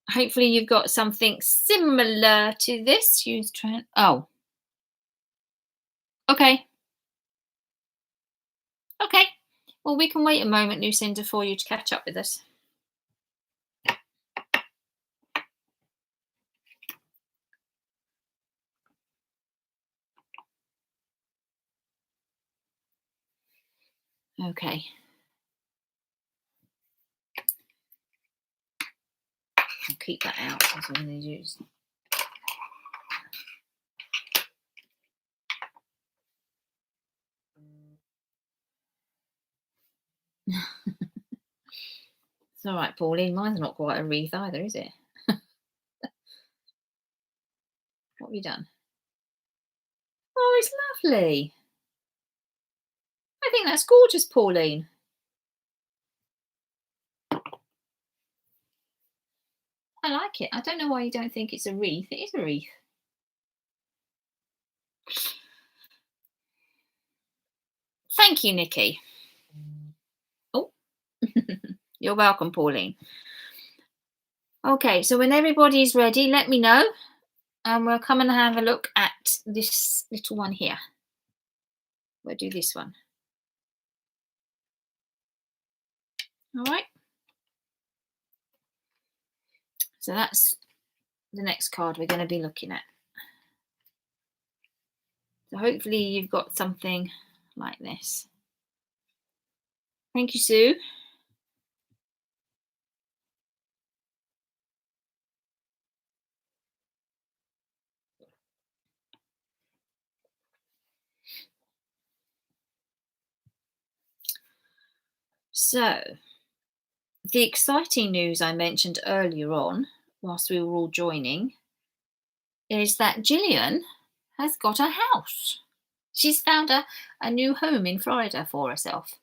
Hopefully you've got something similar to this. Oh. Okay. Okay. Well, we can wait a moment, Lucinda, for you to catch up with us. Okay. I'll keep that out. That's what I'm going to use. It's all right, Pauline. Mine's not quite a wreath either, is it? What have you done? Oh, it's lovely. I think that's gorgeous, Pauline. I like it. I don't know why you don't think it's a wreath. It is a wreath. Thank you, Nikki. Oh, you're welcome, Pauline. Okay, so when everybody's ready, let me know, and we'll come and have a look at this little one here. We'll do this one. All right. So that's the next card we're going to be looking at. So hopefully you've got something like this. Thank you, Sue. So the exciting news I mentioned earlier on, whilst we were all joining, is that Gillian has got a house. She's found a new home in Florida for herself,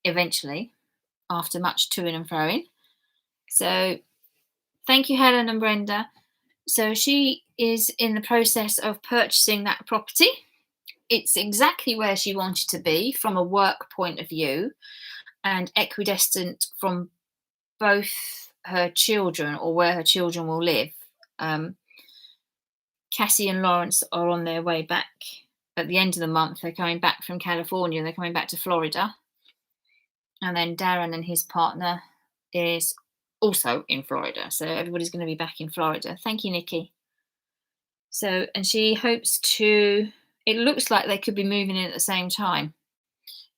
eventually, after much toing and froing. So thank you, Helen and Brenda. So she is in the process of purchasing that property. It's exactly where she wanted to be from a work point of view, and equidistant from both her children, or where her children will live. Cassie and Lawrence are on their way back at the end of the month. They're coming back from California. They're coming back to Florida. And then Darren and his partner is also in Florida. So everybody's going to be back in Florida. Thank you, Nikki. So, and she hopes to, it looks like they could be moving in at the same time,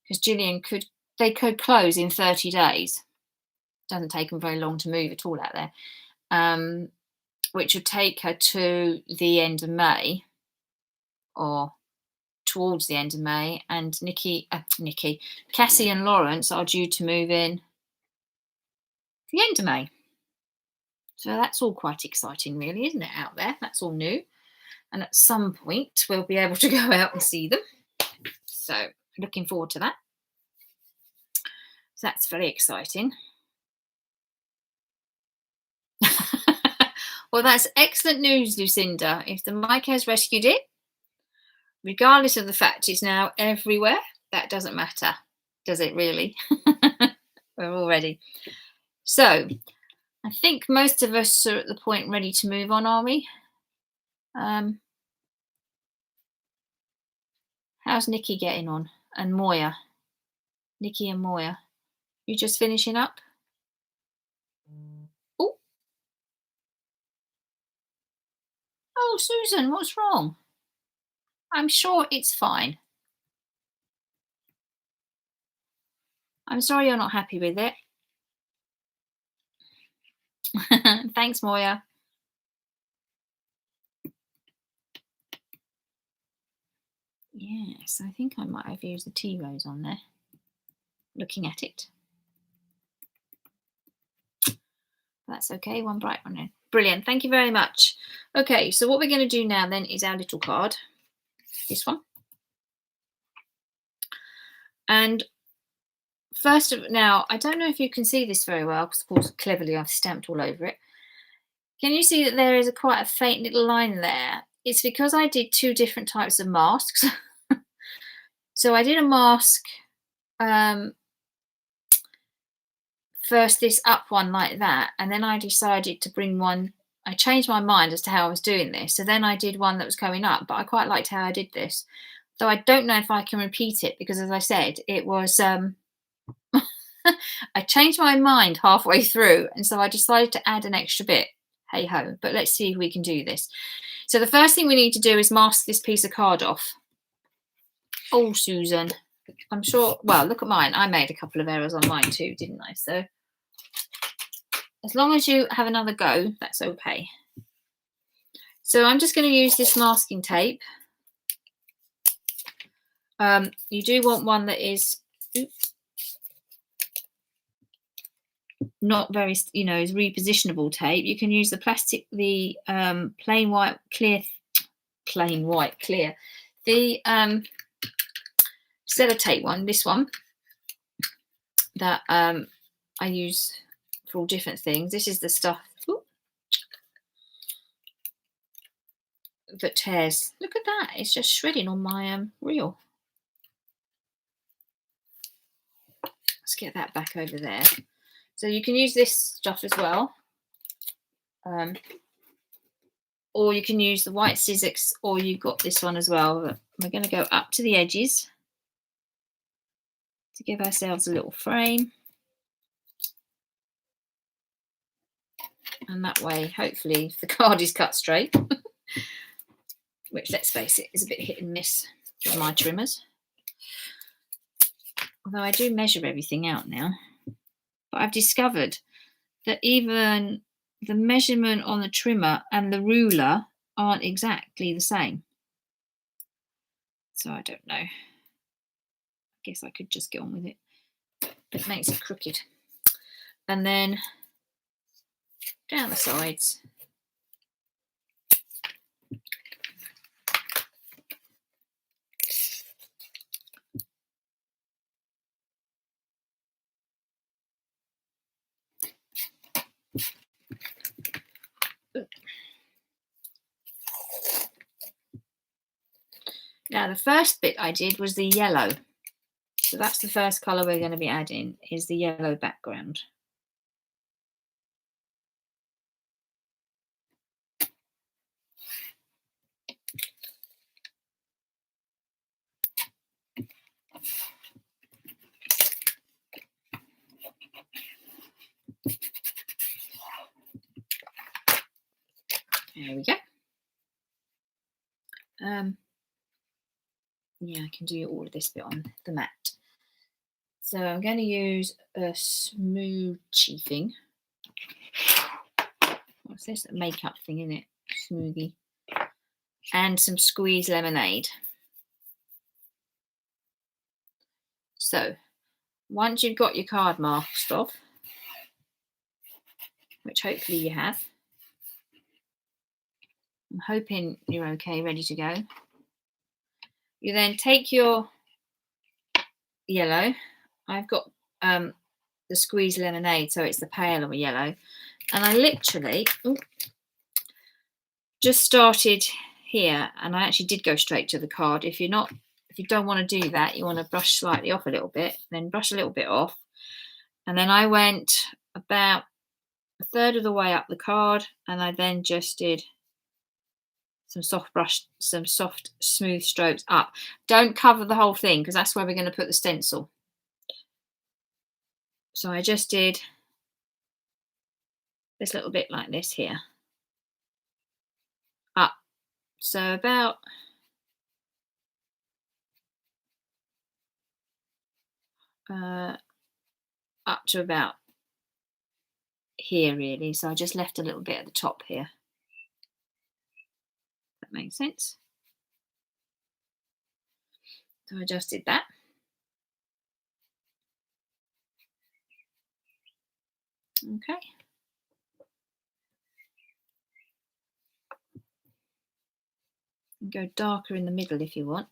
because Gillian they could close in 30 days. Doesn't take them very long to move at all out there, which would take her to the end of May, or towards the end of May. And Cassie and Lawrence are due to move in the end of May. So that's all quite exciting, really, isn't it, out there? That's all new. And at some point, we'll be able to go out and see them. So looking forward to that. So that's very exciting. Well, that's excellent news, Lucinda. If the mic has rescued it, regardless of the fact it's now everywhere, that doesn't matter, does it really? We're all ready. So I think most of us are at the point ready to move on, are we? How's Nikki getting on? And Moya? Nikki and Moya. You just finishing up? Oh, Susan, what's wrong? I'm sure it's fine. I'm sorry you're not happy with it. Thanks, Moya. Yes, I think I might have used the tea rose on there. Looking at it. That's okay, one bright one in. Brilliant, thank you very much. Okay, so what we're going to do now then is our little card. This one. And first of now, I don't know if you can see this very well, because of course cleverly I've stamped all over it. Can you see that there is quite a faint little line there? It's because I did two different types of masks. So I did a mask, first this up one like that, and then I decided to bring one, I changed my mind as to how I was doing this. So then I did one that was going up, but I quite liked how I did this. Though I don't know if I can repeat it, because as I said, it was, I changed my mind halfway through, and so I decided to add an extra bit. Hey ho, but let's see if we can do this. So the first thing we need to do is mask this piece of card off. Oh, Susan, I'm sure, well, look at mine. I made a couple of errors on mine too, didn't I? So as long as you have another go, that's okay. So I'm just going to use this masking tape. You do want one that is, oops, not very, is repositionable tape, you can use the plastic, the plain white clear, the sellotape one, this one that I use for all different things. This is the stuff that tears. Look at that, it's just shredding on my reel. Let's get that back over there. So you can use this stuff as well. Or you can use the white Sizzix, or you've got this one as well. But we're going to go up to the edges to give ourselves a little frame. And that way, hopefully, the card is cut straight. Which, let's face it, is a bit hit and miss with my trimmers. Although I do measure everything out now. But I've discovered that even the measurement on the trimmer and the ruler aren't exactly the same. So I don't know. I guess I could just get on with it. It makes it crooked. And then down the sides. Now, the first bit I did was the yellow. So that's the first colour we're going to be adding, is the yellow background. There we go. Yeah, I can do all of this bit on the mat. So I'm going to use a smoothie thing. What's this? A makeup thing, isn't it? Smoothie. And some squeezed lemonade. So once you've got your card masked off, which hopefully you have, I'm hoping you're okay, ready to go. You then take your yellow. I've got the squeezed lemonade, so it's the paler yellow. And I literally just started here, and I actually did go straight to the card. If you don't want to do that, you want to brush slightly off a little bit, then brush a little bit off. And then I went about a third of the way up the card, and I then just did some soft smooth strokes up. Don't cover the whole thing, because that's where we're going to put the stencil. So I just did this little bit like this here, up. So about up to about here, really. So I just left a little bit at the top here. That makes sense. So I just did that. Okay. And go darker in the middle if you want.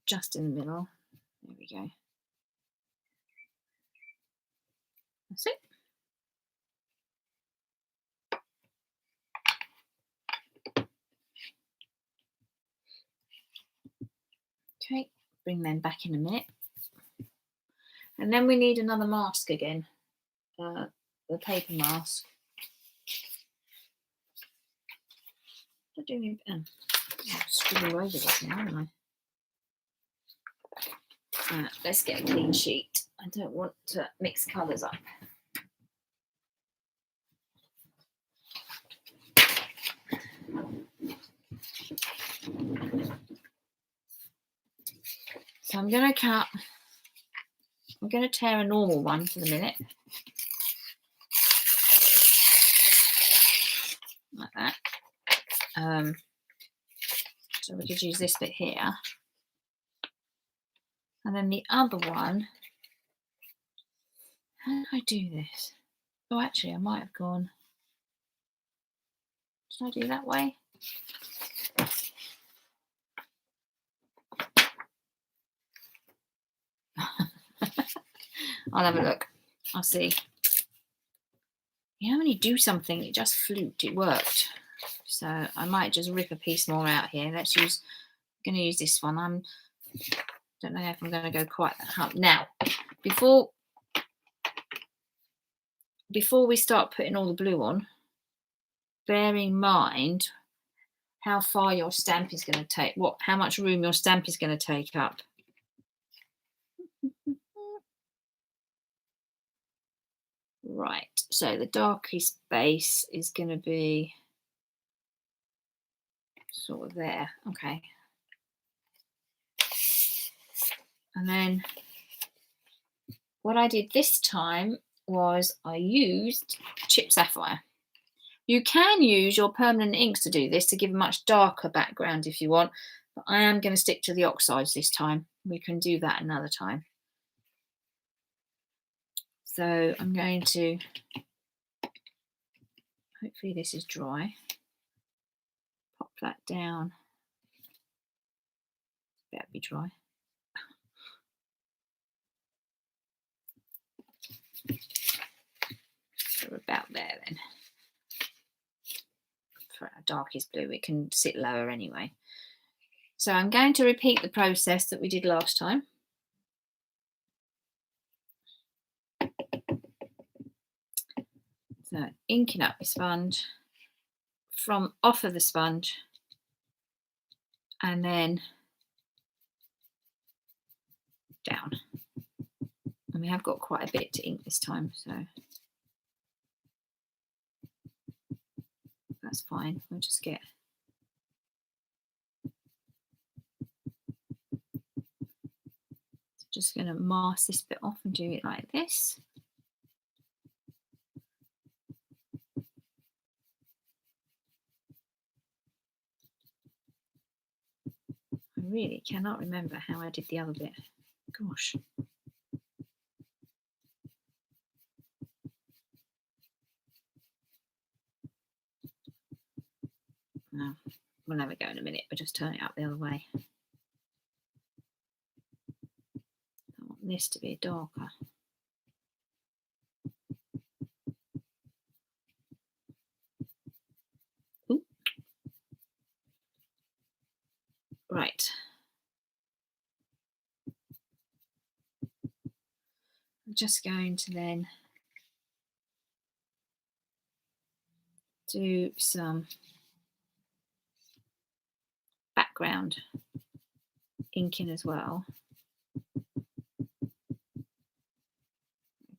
Just in the middle. There we go. That's it. Okay, bring them back in a minute. And then we need another mask again, the paper mask. I'm doing scribbling over this now, haven't I? Let's get a clean sheet. I don't want to mix colours up. So I'm going to tear a normal one for the minute. Like that. So we could use this bit here. And then the other one, How do I do this? Oh, actually, I might have gone. Did I do that way? I'll have a look. I'll see. You know, when you do something, it just fluked, it worked. So I might just rip a piece more out here. I'm going to use this one. Don't know if I'm going to go quite that hard. Now, before we start putting all the blue on, bear in mind how far your stamp is going to take, how much room your stamp is going to take up. Right, so the darkest base is going to be sort of there. Okay. And then what I did this time was I used chipped sapphire. You can use your permanent inks to do this to give a much darker background if you want, but I am going to stick to the oxides this time. We can do that another time. So I'm going to, hopefully this is dry, pop that down. Better be dry. So we're about there then. For our darkest blue, it can sit lower anyway. So I'm going to repeat the process that we did last time. So inking up the sponge, from off of the sponge, and then down. And we have got quite a bit to ink this time, so that's fine. We'll just get just going to mask this bit off and do it like this. I really cannot remember how I did the other bit. Gosh. No, we'll have a go in a minute. We'll just turn it up the other way. I want this to be darker. Ooh. Right. I'm just going to then do some background inking as well.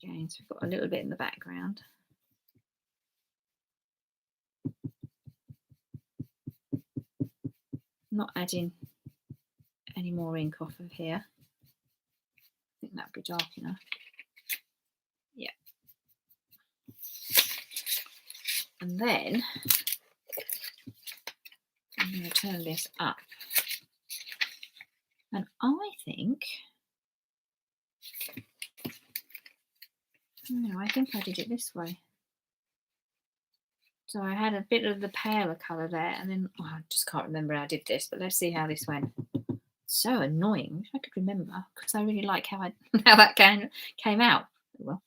Again, so we've got a little bit in the background. Not adding any more ink off of here. I think that'd be dark enough. Yeah. And then I'm going to turn this up. And I think, no, I think I did it this way. So I had a bit of the paler colour there, and then I just can't remember how I did this, but let's see how this went. So annoying. I wish I could remember, because I really like how that came out. Well,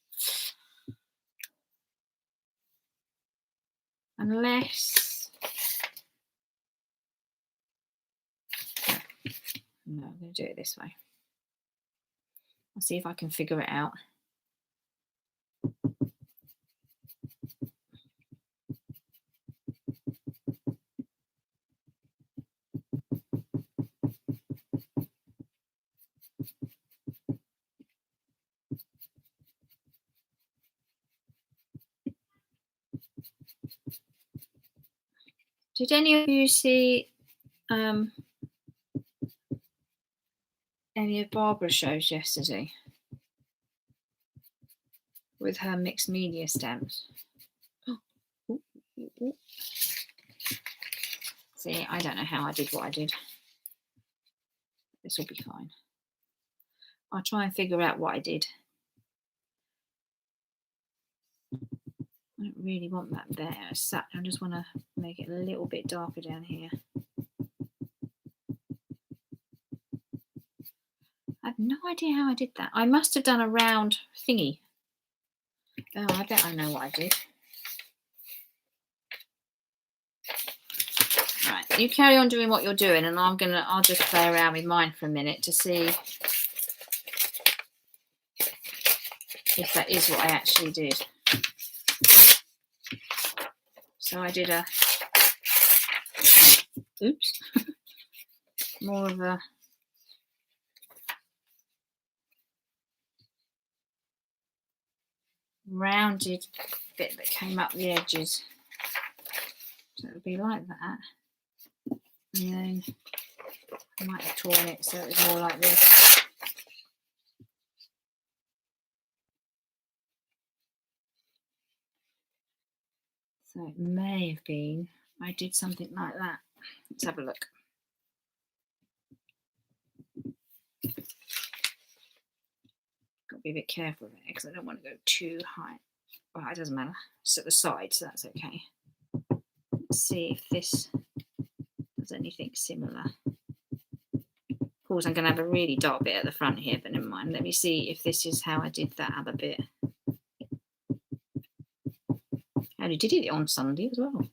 unless no, I'm going to do it this way. I'll see if I can figure it out. Did any of you see any of Barbara's shows yesterday with her mixed media stamps? See, I don't know how I did what I did. This will be fine. I'll try and figure out what I did. really want that there as such. I just want to make it a little bit darker down here. I have no idea how I did that. I must have done a round thingy. Oh, I bet I know what I did. Right, you carry on doing what you're doing, and I'll just play around with mine for a minute to see if that is what I actually did. So I did a, oops, more of a rounded bit that came up the edges. So it would be like that. And then I might have torn it so it was more like this. So it may have been, I did something like that. Let's have a look. Got to be a bit careful there because I don't want to go too high. Well, it doesn't matter. It's at the side, so that's okay. Let's see if this does anything similar. Of course, I'm going to have a really dark bit at the front here, but never mind. Let me see if this is how I did that other bit. I only did it on Sunday as well.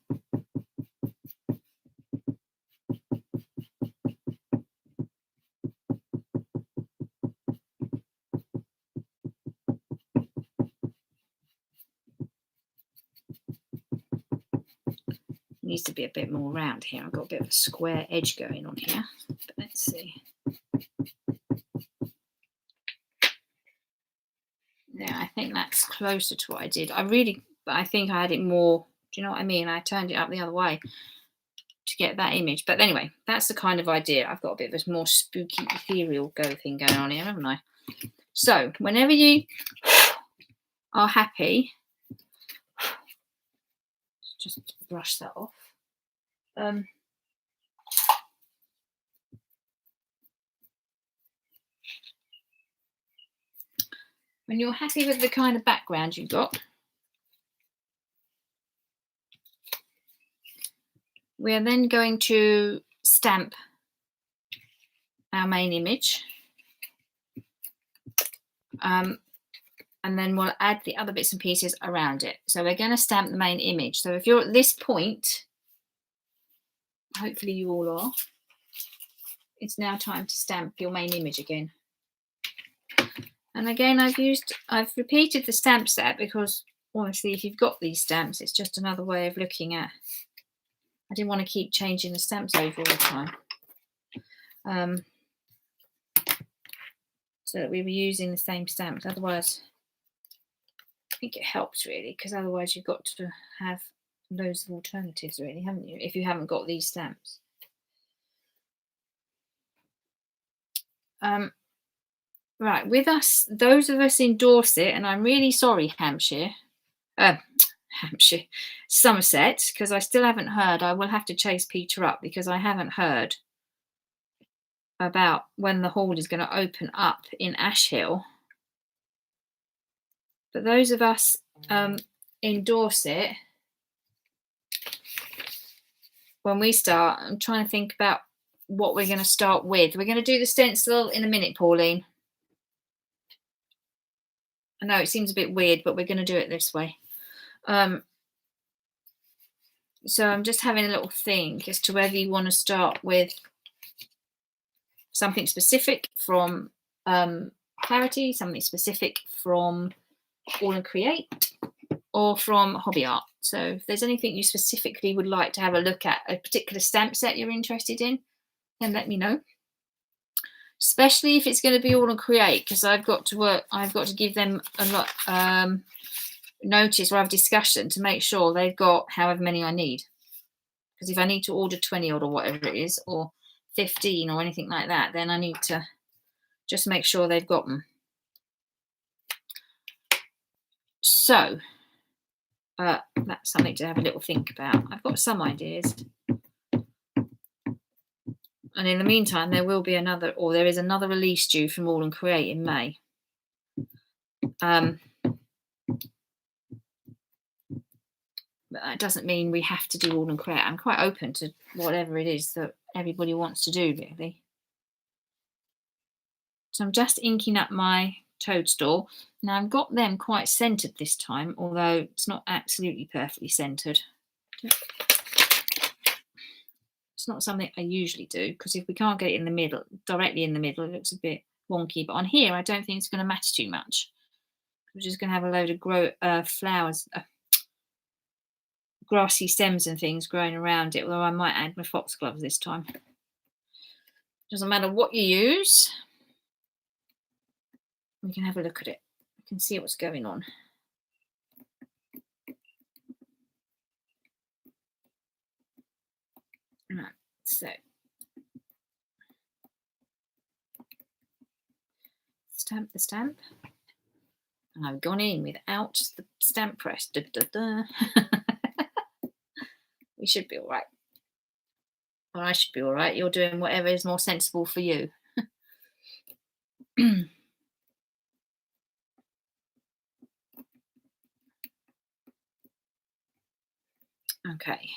Needs to be a bit more round here. I've got a bit of a square edge going on here, but let's see. Yeah, I think that's closer to what I did. I think I had it more, do you know what I mean? I turned it up the other way to get that image. But anyway, that's the kind of idea. I've got a bit of a more spooky, ethereal thing going on here, haven't I? So whenever you are happy, just brush that off. When you're happy with the kind of background you've got, we are then going to stamp our main image. And then we'll add the other bits and pieces around it. So we're going to stamp the main image. So if you're at this point, hopefully you all are, it's now time to stamp your main image again. And again, I've repeated the stamp set because honestly, if you've got these stamps, it's just another way of looking at. I didn't want to keep changing the stamps over all the time. So that we were using the same stamps. Otherwise, I think it helps really, because otherwise you've got to have loads of alternatives really, haven't you? If you haven't got these stamps. Right, with us, those of us in Dorset, and I'm really sorry, Somerset, because I still haven't heard. I will have to chase Peter up because I haven't heard about when the hall is going to open up in Ash Hill. But those of us in Dorset, when we start, I'm trying to think about what we're going to start with. We're going to do the stencil in a minute, Pauline. I know it seems a bit weird, but we're going to do it this way. So I'm just having a little think as to whether you want to start with something specific from Clarity, something specific from All and Create, or from Hobby Art. So if there's anything you specifically would like to have a look at, a particular stamp set you're interested in, then let me know. Especially if it's going to be All and Create, because I've got to give them a lot notice or have discussion to make sure they've got however many I need. Because if I need to order 20 or whatever it is, or 15 or anything like that, then I need to just make sure they've got them. So that's something to have a little think about. I've got some ideas. And in the meantime, there is another release due from All and Create in May. But that doesn't mean we have to do Autumn Create. I'm quite open to whatever it is that everybody wants to do, really. So I'm just inking up my toadstool. Now I've got them quite centred this time, although it's not absolutely perfectly centred. It's not something I usually do, because if we can't get it in the middle, directly in the middle, it looks a bit wonky. But on here, I don't think it's going to matter too much. We're just going to have a load of flowers, grassy stems and things growing around it, although I might add my foxgloves this time. Doesn't matter what you use. We can have a look at it. We can see what's going on. Right, so stamp the stamp. And I've gone in without the stamp press. Da, da, da. We should be all right. Or I should be all right. You're doing whatever is more sensible for you. Okay.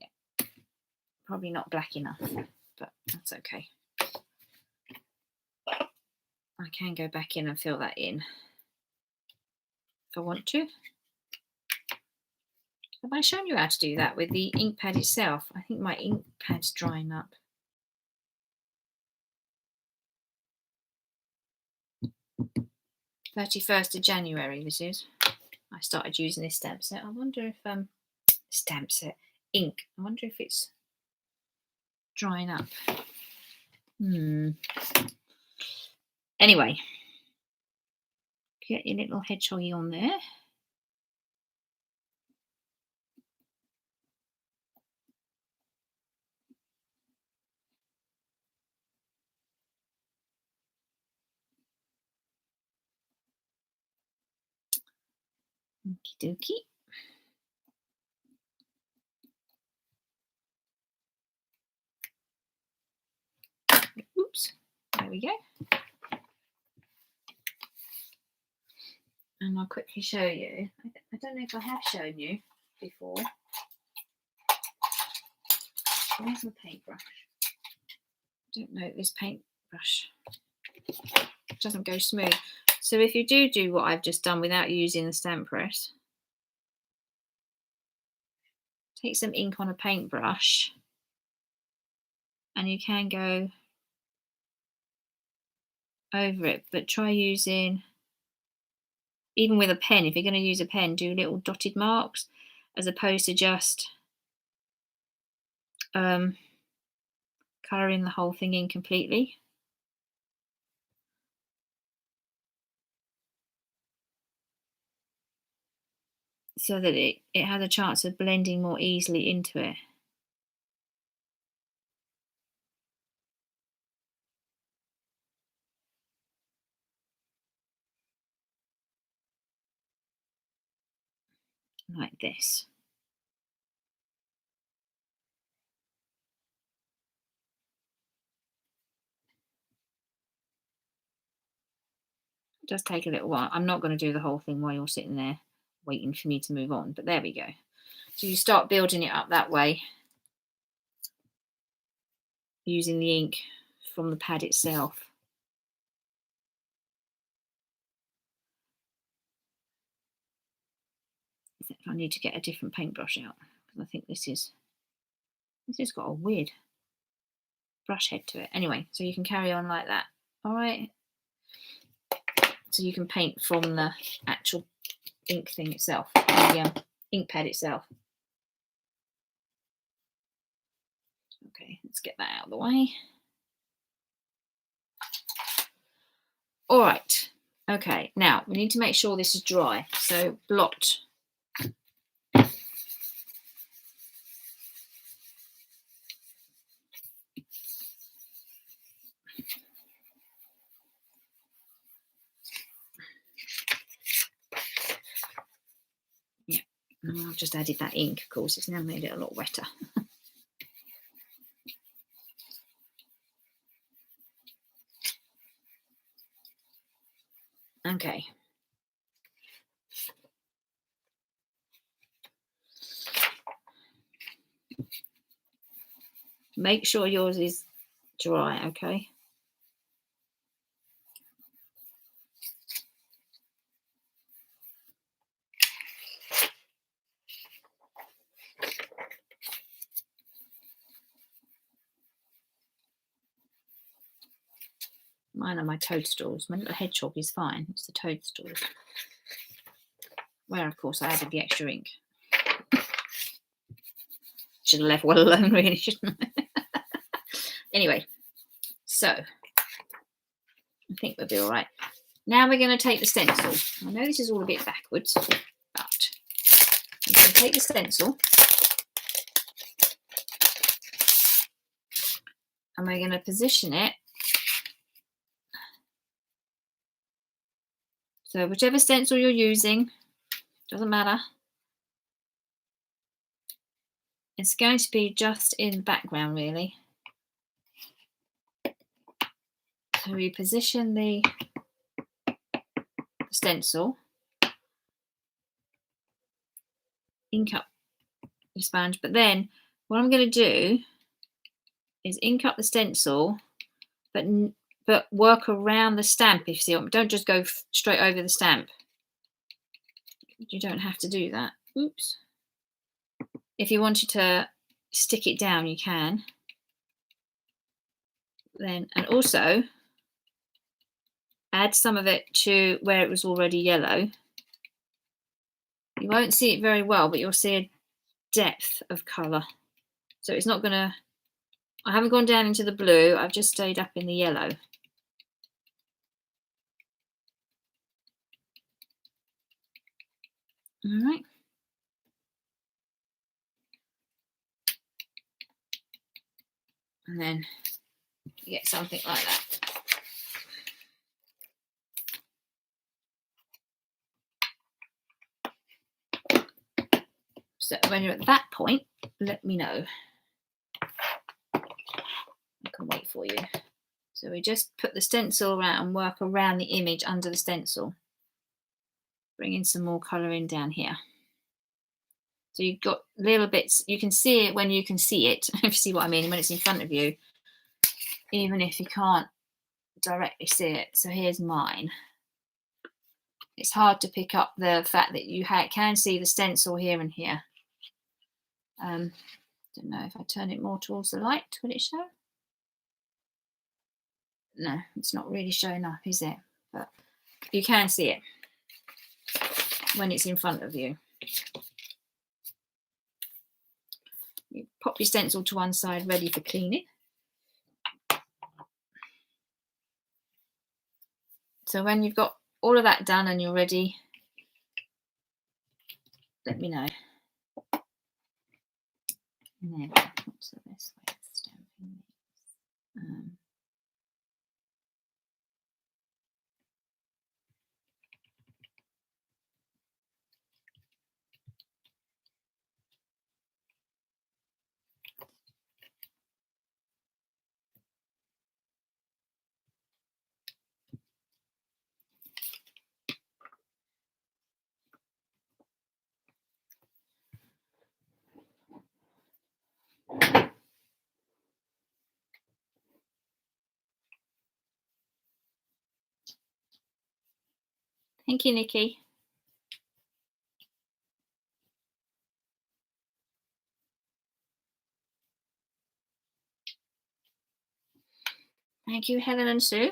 Yeah. Probably not black enough, but that's okay. I can go back in and fill that in if I want to. Have I shown you how to do that with the ink pad itself? I think my ink pad's drying up. "31st of January, this is. I started using this stamp set. I wonder if stamp set ink. I wonder if it's drying up. Anyway, get your little hedgehoggy on there. Okie dokie. Oops, there we go. And I'll quickly show you. I don't know if I have shown you before. Where's my paintbrush? I don't know, this paintbrush doesn't go smooth. So if you do what I've just done without using the stamp press, take some ink on a paintbrush and you can go over it, but try using, even with a pen, if you're going to use a pen, do little dotted marks as opposed to just colouring the whole thing in completely. So that it has a chance of blending more easily into it. Like this. It does take a little while. I'm not going to do the whole thing while you're sitting there waiting for me to move on, but there we go. So you start building it up that way, using the ink from the pad itself. I need to get a different paintbrush out because I think this has got a weird brush head to it. Anyway, so you can carry on like that. All right. So you can paint from the actual ink thing itself, the ink pad itself. Okay, let's get that out of the way. All right. Okay, now we need to make sure this is dry. So blot. Yeah, and I've just added that ink, of course. It's now made it a lot wetter. Okay. Make sure yours is dry, okay? Mine are my toadstools. My little hedgehog is fine. It's the toadstools. Where, of course, I added the extra ink. Should have left well alone, really, shouldn't I? Anyway, so I think we'll be all right. Now we're going to take the stencil. I know this is all a bit backwards, but I'm going to take the stencil and we're going to position it. So whichever stencil you're using, doesn't matter. It's going to be just in the background, really. So we position the stencil, ink up the sponge, but then what I'm going to do is ink up the stencil, but work around the stamp. If you see what, don't just go straight over the stamp. You don't have to do that. Oops. If you wanted to stick it down, you can. Then, and also add some of it to where it was already yellow. You won't see it very well, but you'll see a depth of colour. So it's not going to, I haven't gone down into the blue, I've just stayed up in the yellow. All right. And then you get something like that. So when you're at that point, let me know. I can wait for you. So we just put the stencil around and work around the image under the stencil. Bring in some more colour in down here. So you've got little bits, you can see it when you can see it, if you see what I mean, when it's in front of you, even if you can't directly see it. So here's mine. It's hard to pick up the fact that you can see the stencil here and here. Don't know if I turn it more towards the light, will it show? No, it's not really showing up, is it? But you can see it when it's in front of you. You pop your stencil to one side, ready for cleaning. So when you've got all of that done and you're ready, let me know. And then, what's the best way of stamping these? Thank you, Nikki. Thank you, Helen and Sue.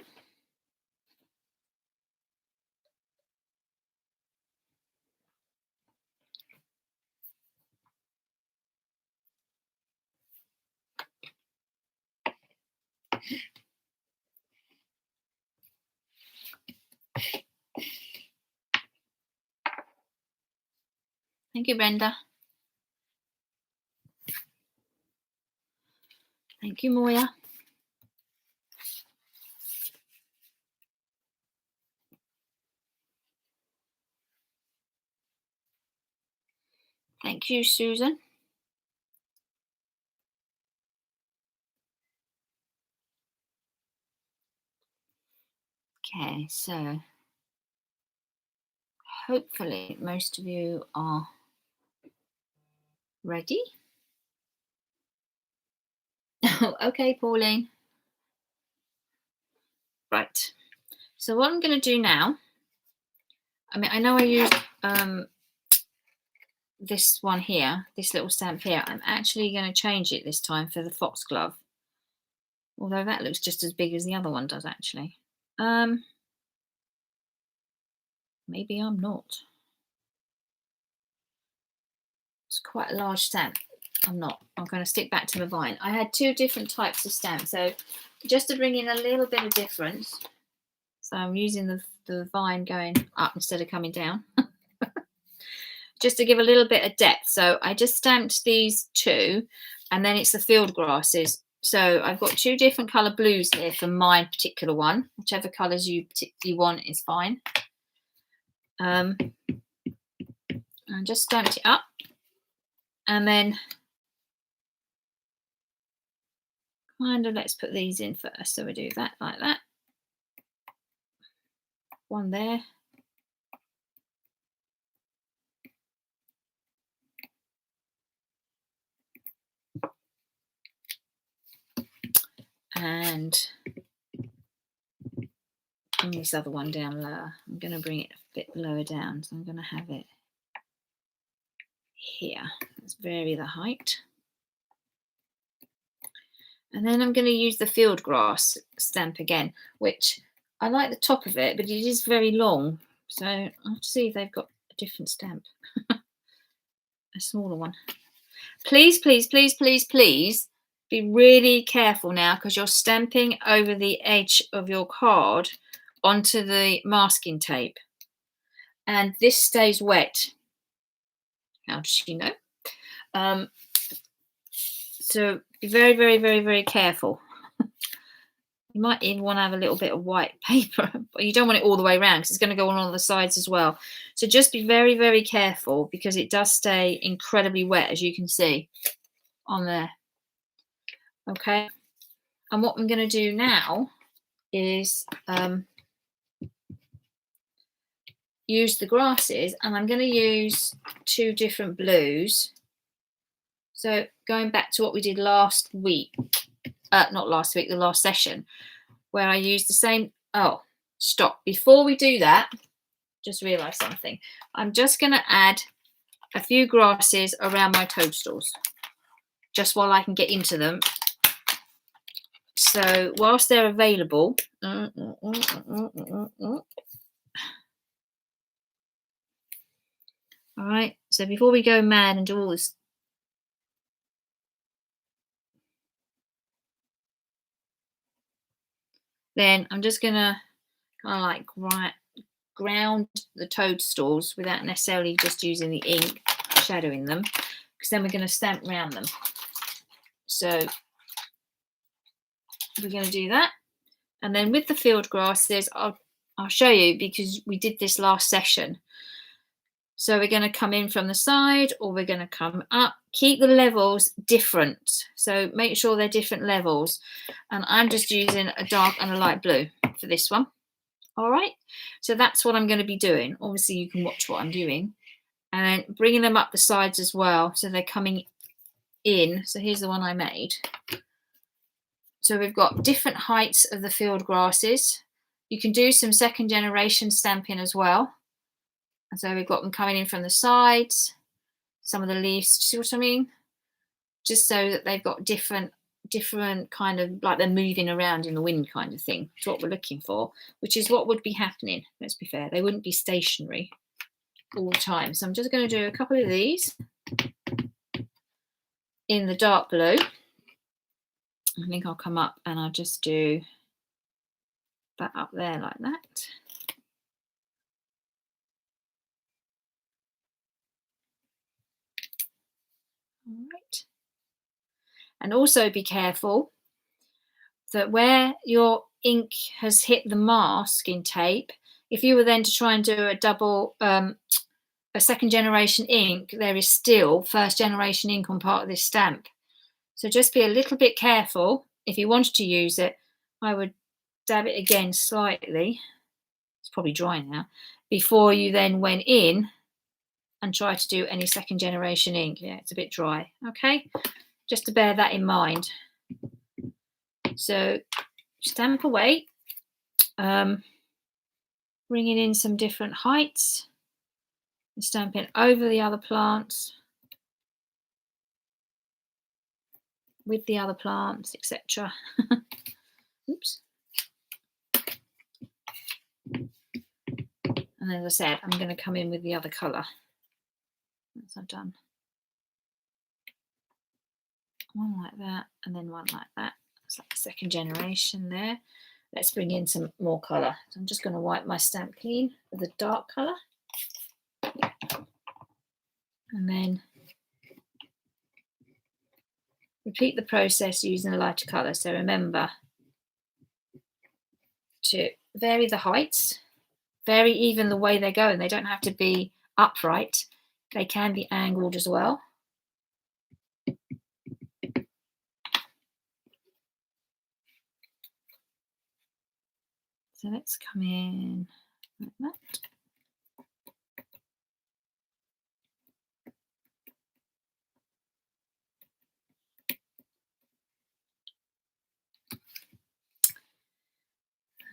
Thank you, Brenda. Thank you, Moya. Thank you, Susan. Okay, so hopefully most of you are ready. Okay, Pauline. Right. So what I'm going to do now, I mean, I know I used this one here, this little stamp here. I'm actually going to change it this time for the foxglove. Although that looks just as big as the other one does, actually. Maybe I'm not. It's quite a large stamp. I'm not. I'm going to stick back to the vine. I had two different types of stamps, so just to bring in a little bit of difference. So I'm using the vine going up instead of coming down. Just to give a little bit of depth. So I just stamped these two, and then it's the field grasses. So I've got two different colour blues here for my particular one. Whichever colours you want is fine. I just stamped it up, and then kind of let's put these in first. So we do that like that. One there. And bring this other one down lower. I'm going to bring it a bit lower down. So I'm going to have it here. Let's vary the height. And then I'm going to use the field grass stamp again, which I like the top of it, but it is very long. So I'll see if they've got a different stamp. A smaller one. Please, please, please, please, please be really careful now, because you're stamping over the edge of your card onto the masking tape. And this stays wet. How does she know? So be very, very, very, very careful. You might even want to have a little bit of white paper, but you don't want it all the way around because it's going to go on all the sides as well. So just be very, very careful, because it does stay incredibly wet, as you can see on there. Okay. And what I'm going to do now is use the grasses, and I'm going to use two different blues. So going back to what we did last week, not last week, the last session, where I used the same. Oh, stop. Before we do that, just realised something. I'm just going to add a few grasses around my toadstools, just while I can get into them. So whilst they're available, all right. So before we go mad and do all this, then I'm just gonna kind of like ground the toadstools without necessarily just using the ink, shadowing them, because then we're going to stamp around them. So we're going to do that, and then with the field grasses, I'll show you, because we did this last session. So we're going to come in from the side, or we're going to come up. Keep the levels different. So make sure they're different levels. And I'm just using a dark and a light blue for this one. All right. So that's what I'm going to be doing. Obviously, you can watch what I'm doing. And then bringing them up the sides as well. So they're coming in. So here's the one I made. So we've got different heights of the field grasses. You can do some second generation stamping as well. And so we've got them coming in from the sides, some of the leaves, see what I mean? Just so that they've got different kind of, like they're moving around in the wind kind of thing. It's what we're looking for, which is what would be happening. Let's be fair. They wouldn't be stationary all the time. So I'm just going to do a couple of these in the dark blue. I think I'll come up and I'll just do that up there like that. All right. And also be careful that where your ink has hit the masking tape, if you were then to try and do a double, a second generation ink, there is still first generation ink on part of this stamp. So just be a little bit careful. If you wanted to use it, I would dab it again slightly It's probably dry now, before you then went in and try to do any second generation ink. Yeah, it's a bit dry. Okay, just to bear that in mind. So stamp away, bringing in some different heights, and stamping over the other plants, with the other plants, etc. Oops. And as I said, I'm going to come in with the other colour. As I've done one like that, and then one like that. It's like the second generation there. Let's bring in some more colour. So I'm just going to wipe my stamp clean with a dark colour. And then repeat the process using a lighter colour. So remember to vary the heights, vary even the way they go, and they don't have to be upright. They can be angled as well. So let's come in like that.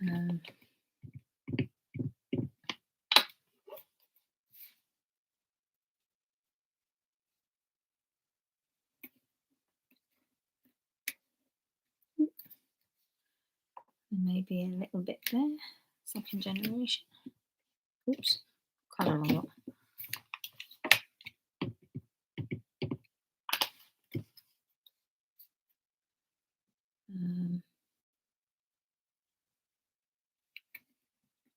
And maybe a little bit there, second generation. Oops, colour on lot.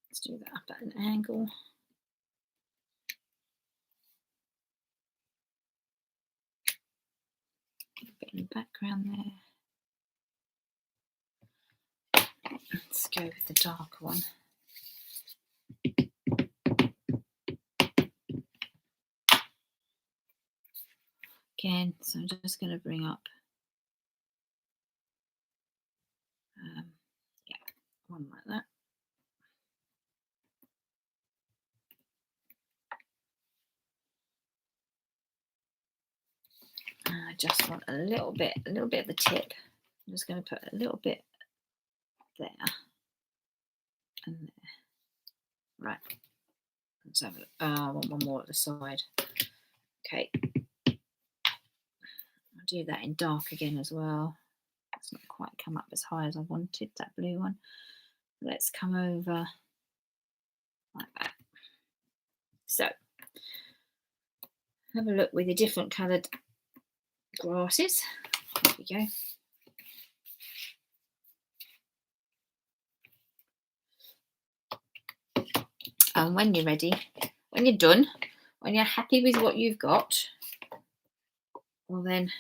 Let's do that up at an angle. A bit in the background there. Let's go with the darker one. Again, so I'm just going to bring up yeah, one like that. And I just want a little bit of the tip. I'm just going to put a little bit there and there. Right. Let's have it. I want one more at the side. Okay. I'll do that in dark again as well. It's not quite come up as high as I wanted, that blue one. Let's come over like that. So have a look with the different coloured grasses. There we go. And when you're ready, when you're done, when you're happy with what you've got, well then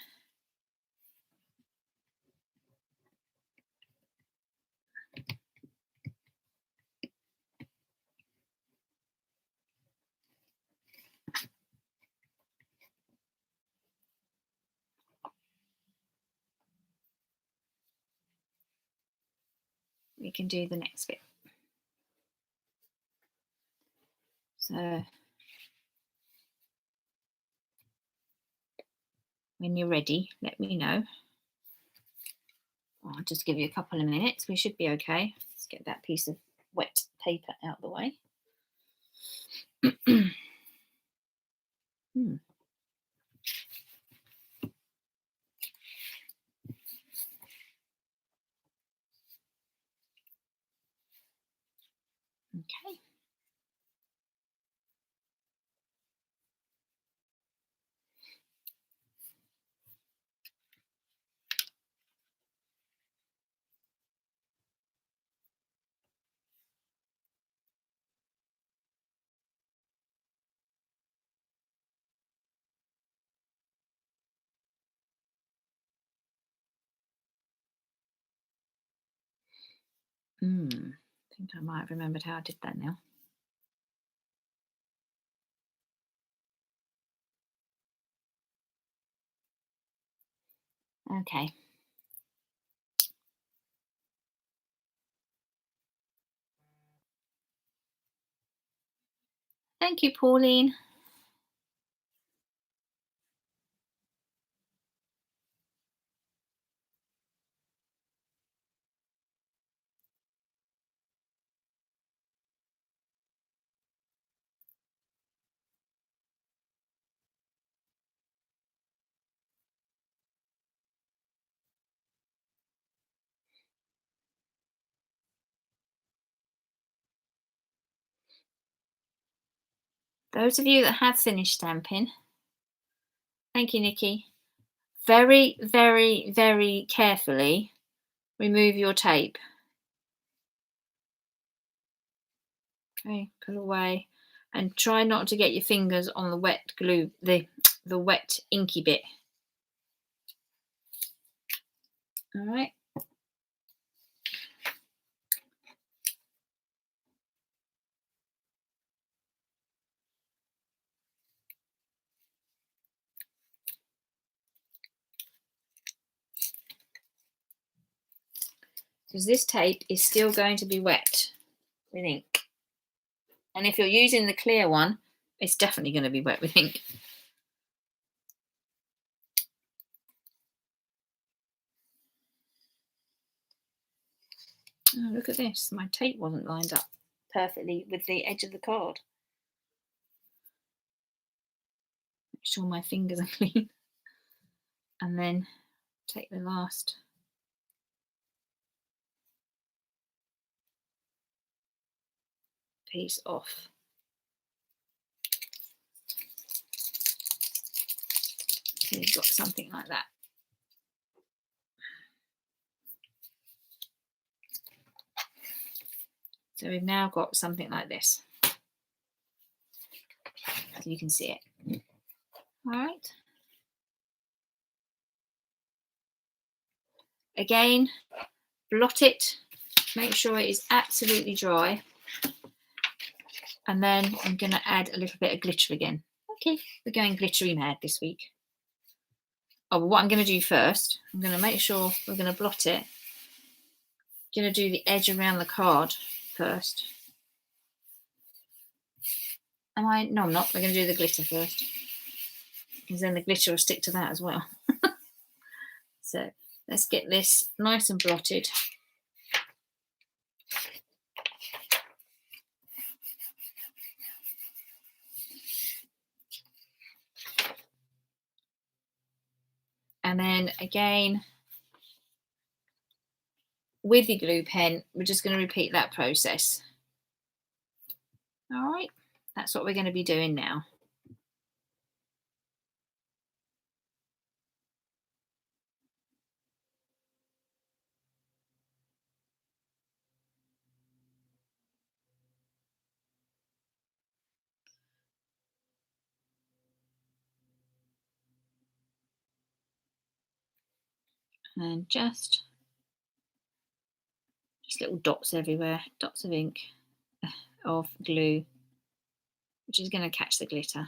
we can do the next bit. So when you're ready, let me know. I'll just give you a couple of minutes. We should be okay. Let's get that piece of wet paper out of the way. Okay. I think I might have remembered how I did that now. Okay. Thank you, Pauline. Those of you that have finished stamping, thank you, Nikki. Very, very, very carefully remove your tape. Okay, pull away and try not to get your fingers on the wet glue, the wet inky bit. All right. Because this tape is still going to be wet with ink. And if you're using the clear one, it's definitely going to be wet with ink. Oh, look at this. My tape wasn't lined up perfectly with the edge of the card. Make sure my fingers are clean. And then take the last piece off. So you've got something like that. So we've now got something like this. So you can see it. All right. Again, blot it. Make sure it is absolutely dry. And then I'm going to add a little bit of glitter again. Okay, we're going glittery mad this week. Oh, well, what I'm going to do first, I'm going to make sure we're going to blot it. I'm going to do the edge around the card first. Am I? No, I'm not. We're going to do the glitter first. Because then the glitter will stick to that as well. So let's get this nice and blotted. And then again, with the glue pen, we're just going to repeat that process. All right, that's what we're going to be doing now. And just little dots everywhere, dots of ink, of glue, which is going to catch the glitter.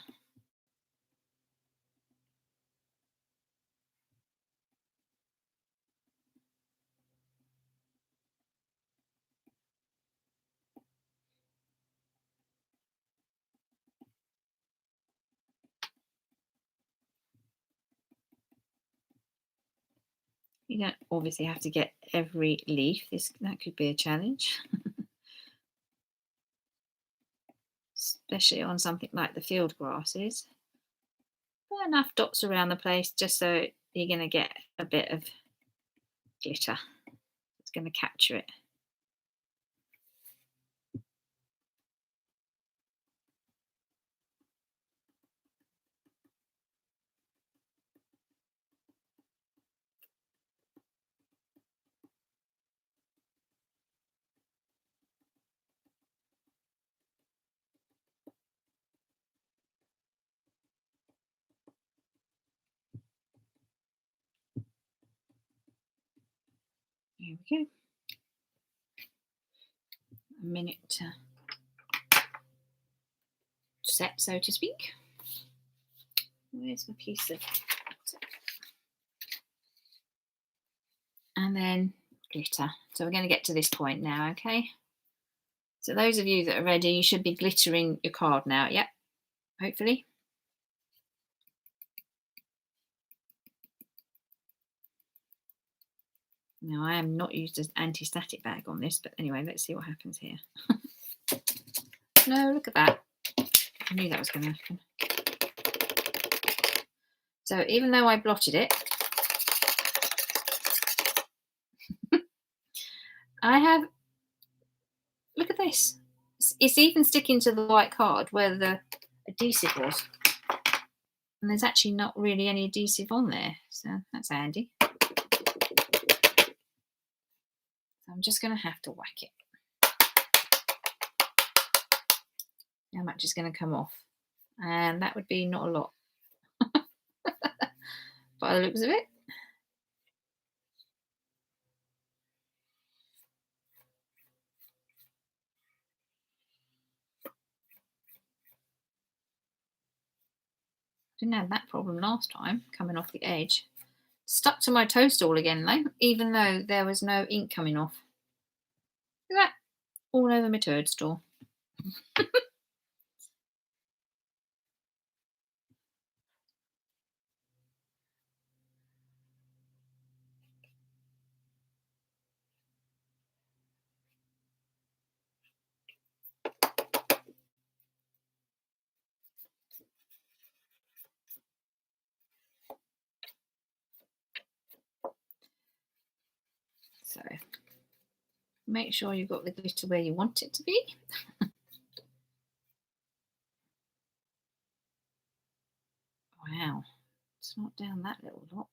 You don't obviously have to get every leaf. That could be a challenge. Especially on something like the field grasses. Put enough dots around the place just so you're going to get a bit of glitter. It's going to capture it. Here we go. A minute to set, so to speak. Where's my piece of... And then glitter. So we're going to get to this point now, okay? So those of you that are ready, you should be glittering your card now. Yep, hopefully. Now, I am not used as anti-static bag on this, but anyway, let's see what happens here. No, look at that. I knew that was going to happen. So even though I blotted it, I have, look at this. It's even sticking to the white card where the adhesive was. And there's actually not really any adhesive on there. So that's handy. So I'm just going to have to whack it. How much is going to come off? And that would be not a lot. By the looks of it. Didn't have that problem last time, coming off the edge. Stuck to my toadstool again though, even though there was no ink coming off. Look at that, all over my toadstool. So make sure you've got the glitter where you want it to be. Wow, it's not down that little lot.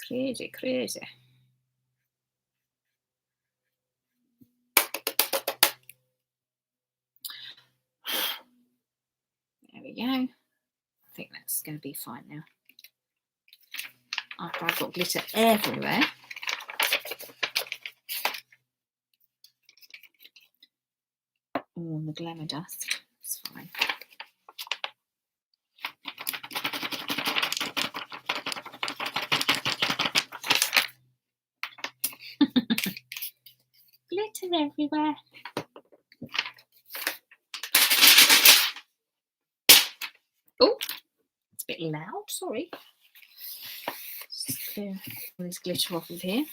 Crazy, crazy. There we go. I think that's going to be fine now. After I've got glitter everywhere. Oh, and the glamour dust. It's fine. Glitter everywhere. Oh, it's a bit loud, sorry. Just clear all this glitter off of here.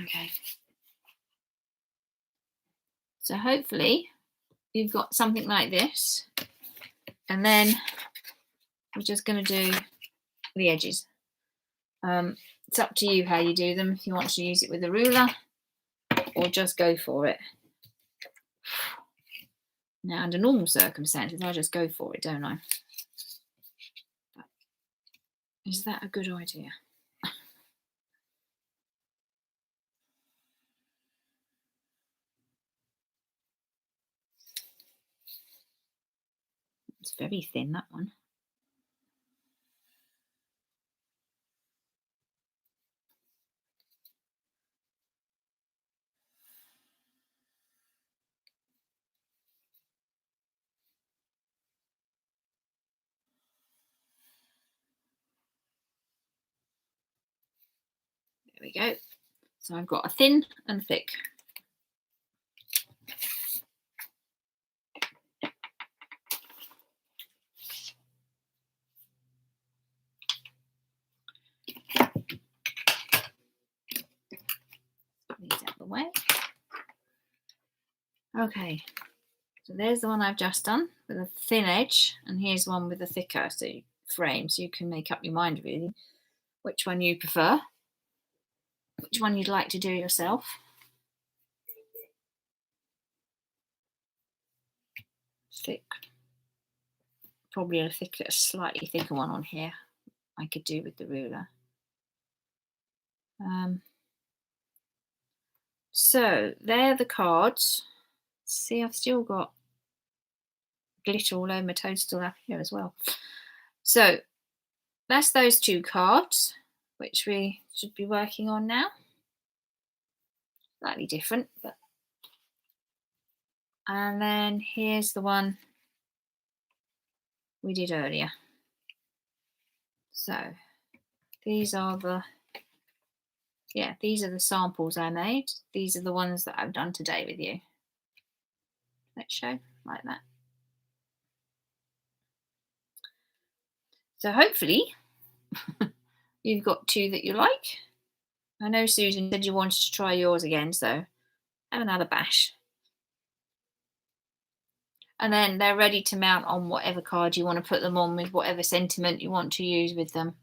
Okay. So hopefully you've got something like this, and then we're just going to do the edges. It's up to you how you do them, if you want to use it with a ruler or just go for it. Now, under normal circumstances, I just go for it, don't I? But is that a good idea? It's very thin, that one. There we go. So I've got a thin and thick. Put these out of the way. Okay, so there's the one I've just done with a thin edge, and here's one with a thicker frame, so you can make up your mind really which one you prefer, which one you'd like to do yourself. Thick, probably a slightly thicker one on here I could do with the ruler. So they're the cards. See, I've still got glitter all over my toadstool up here as well. So that's those 2 cards, which we should be working on now. Slightly different, but. And then here's the one we did earlier. So these are the samples I made. These are the ones that I've done today with you. Let's show like that. So hopefully you've got 2 that you like. I know Susan said you wanted to try yours again, so have another bash. And then they're ready to mount on whatever card you want to put them on with, whatever sentiment you want to use with them.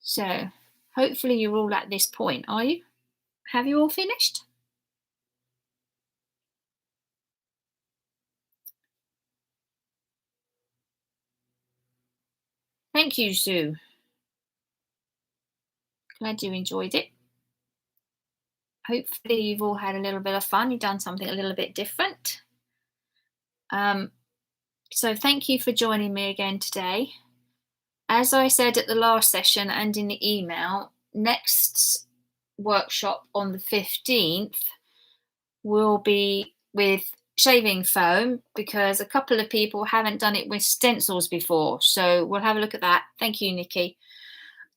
So hopefully you're all at this point, are you? Have you all finished? Thank you, Sue. Glad you enjoyed it. Hopefully you've all had a little bit of fun. You've done something a little bit different. So thank you for joining me again today. As I said at the last session and in the email, next workshop on the 15th will be with shaving foam, because a couple of people haven't done it with stencils before. So we'll have a look at that. Thank you, Nikki.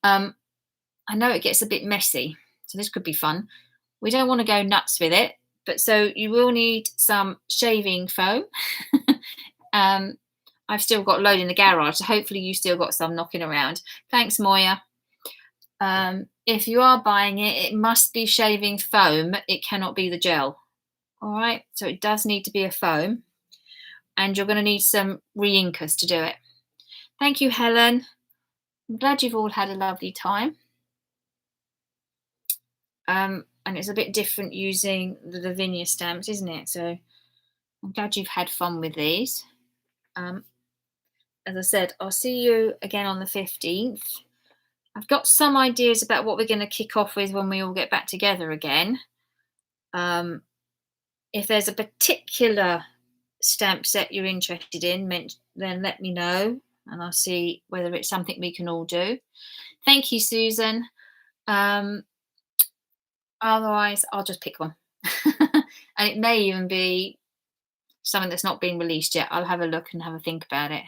I know it gets a bit messy, so this could be fun. We don't want to go nuts with it, but so you will need some shaving foam. I've still got a load in the garage, so hopefully you still got some knocking around. Thanks, Moya. If you are buying it, it must be shaving foam. It cannot be the gel. All right, so it does need to be a foam, and you're going to need some re-inkers to do it. Thank you, Helen. I'm glad you've all had a lovely time. And it's a bit different using the Lavinia stamps, isn't it? So I'm glad you've had fun with these. As I said, I'll see you again on the 15th. I've got some ideas about what we're going to kick off with when we all get back together again. If there's a particular stamp set you're interested in, then let me know, and I'll see whether it's something we can all do. Thank you, Susan. Otherwise, I'll just pick one. And it may even be something that's not been released yet. I'll have a look and have a think about it.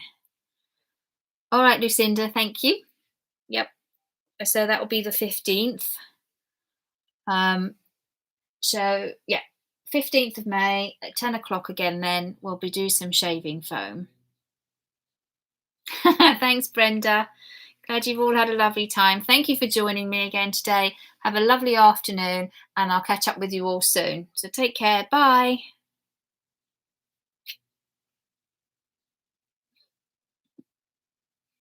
All right, Lucinda, thank you. Yep. So that will be the 15th. So, yeah, 15th of May at 10 o'clock again, then we'll be doing some shaving foam. Thanks, Brenda. Glad you've all had a lovely time. Thank you for joining me again today. Have a lovely afternoon, and I'll catch up with you all soon. So take care. Bye.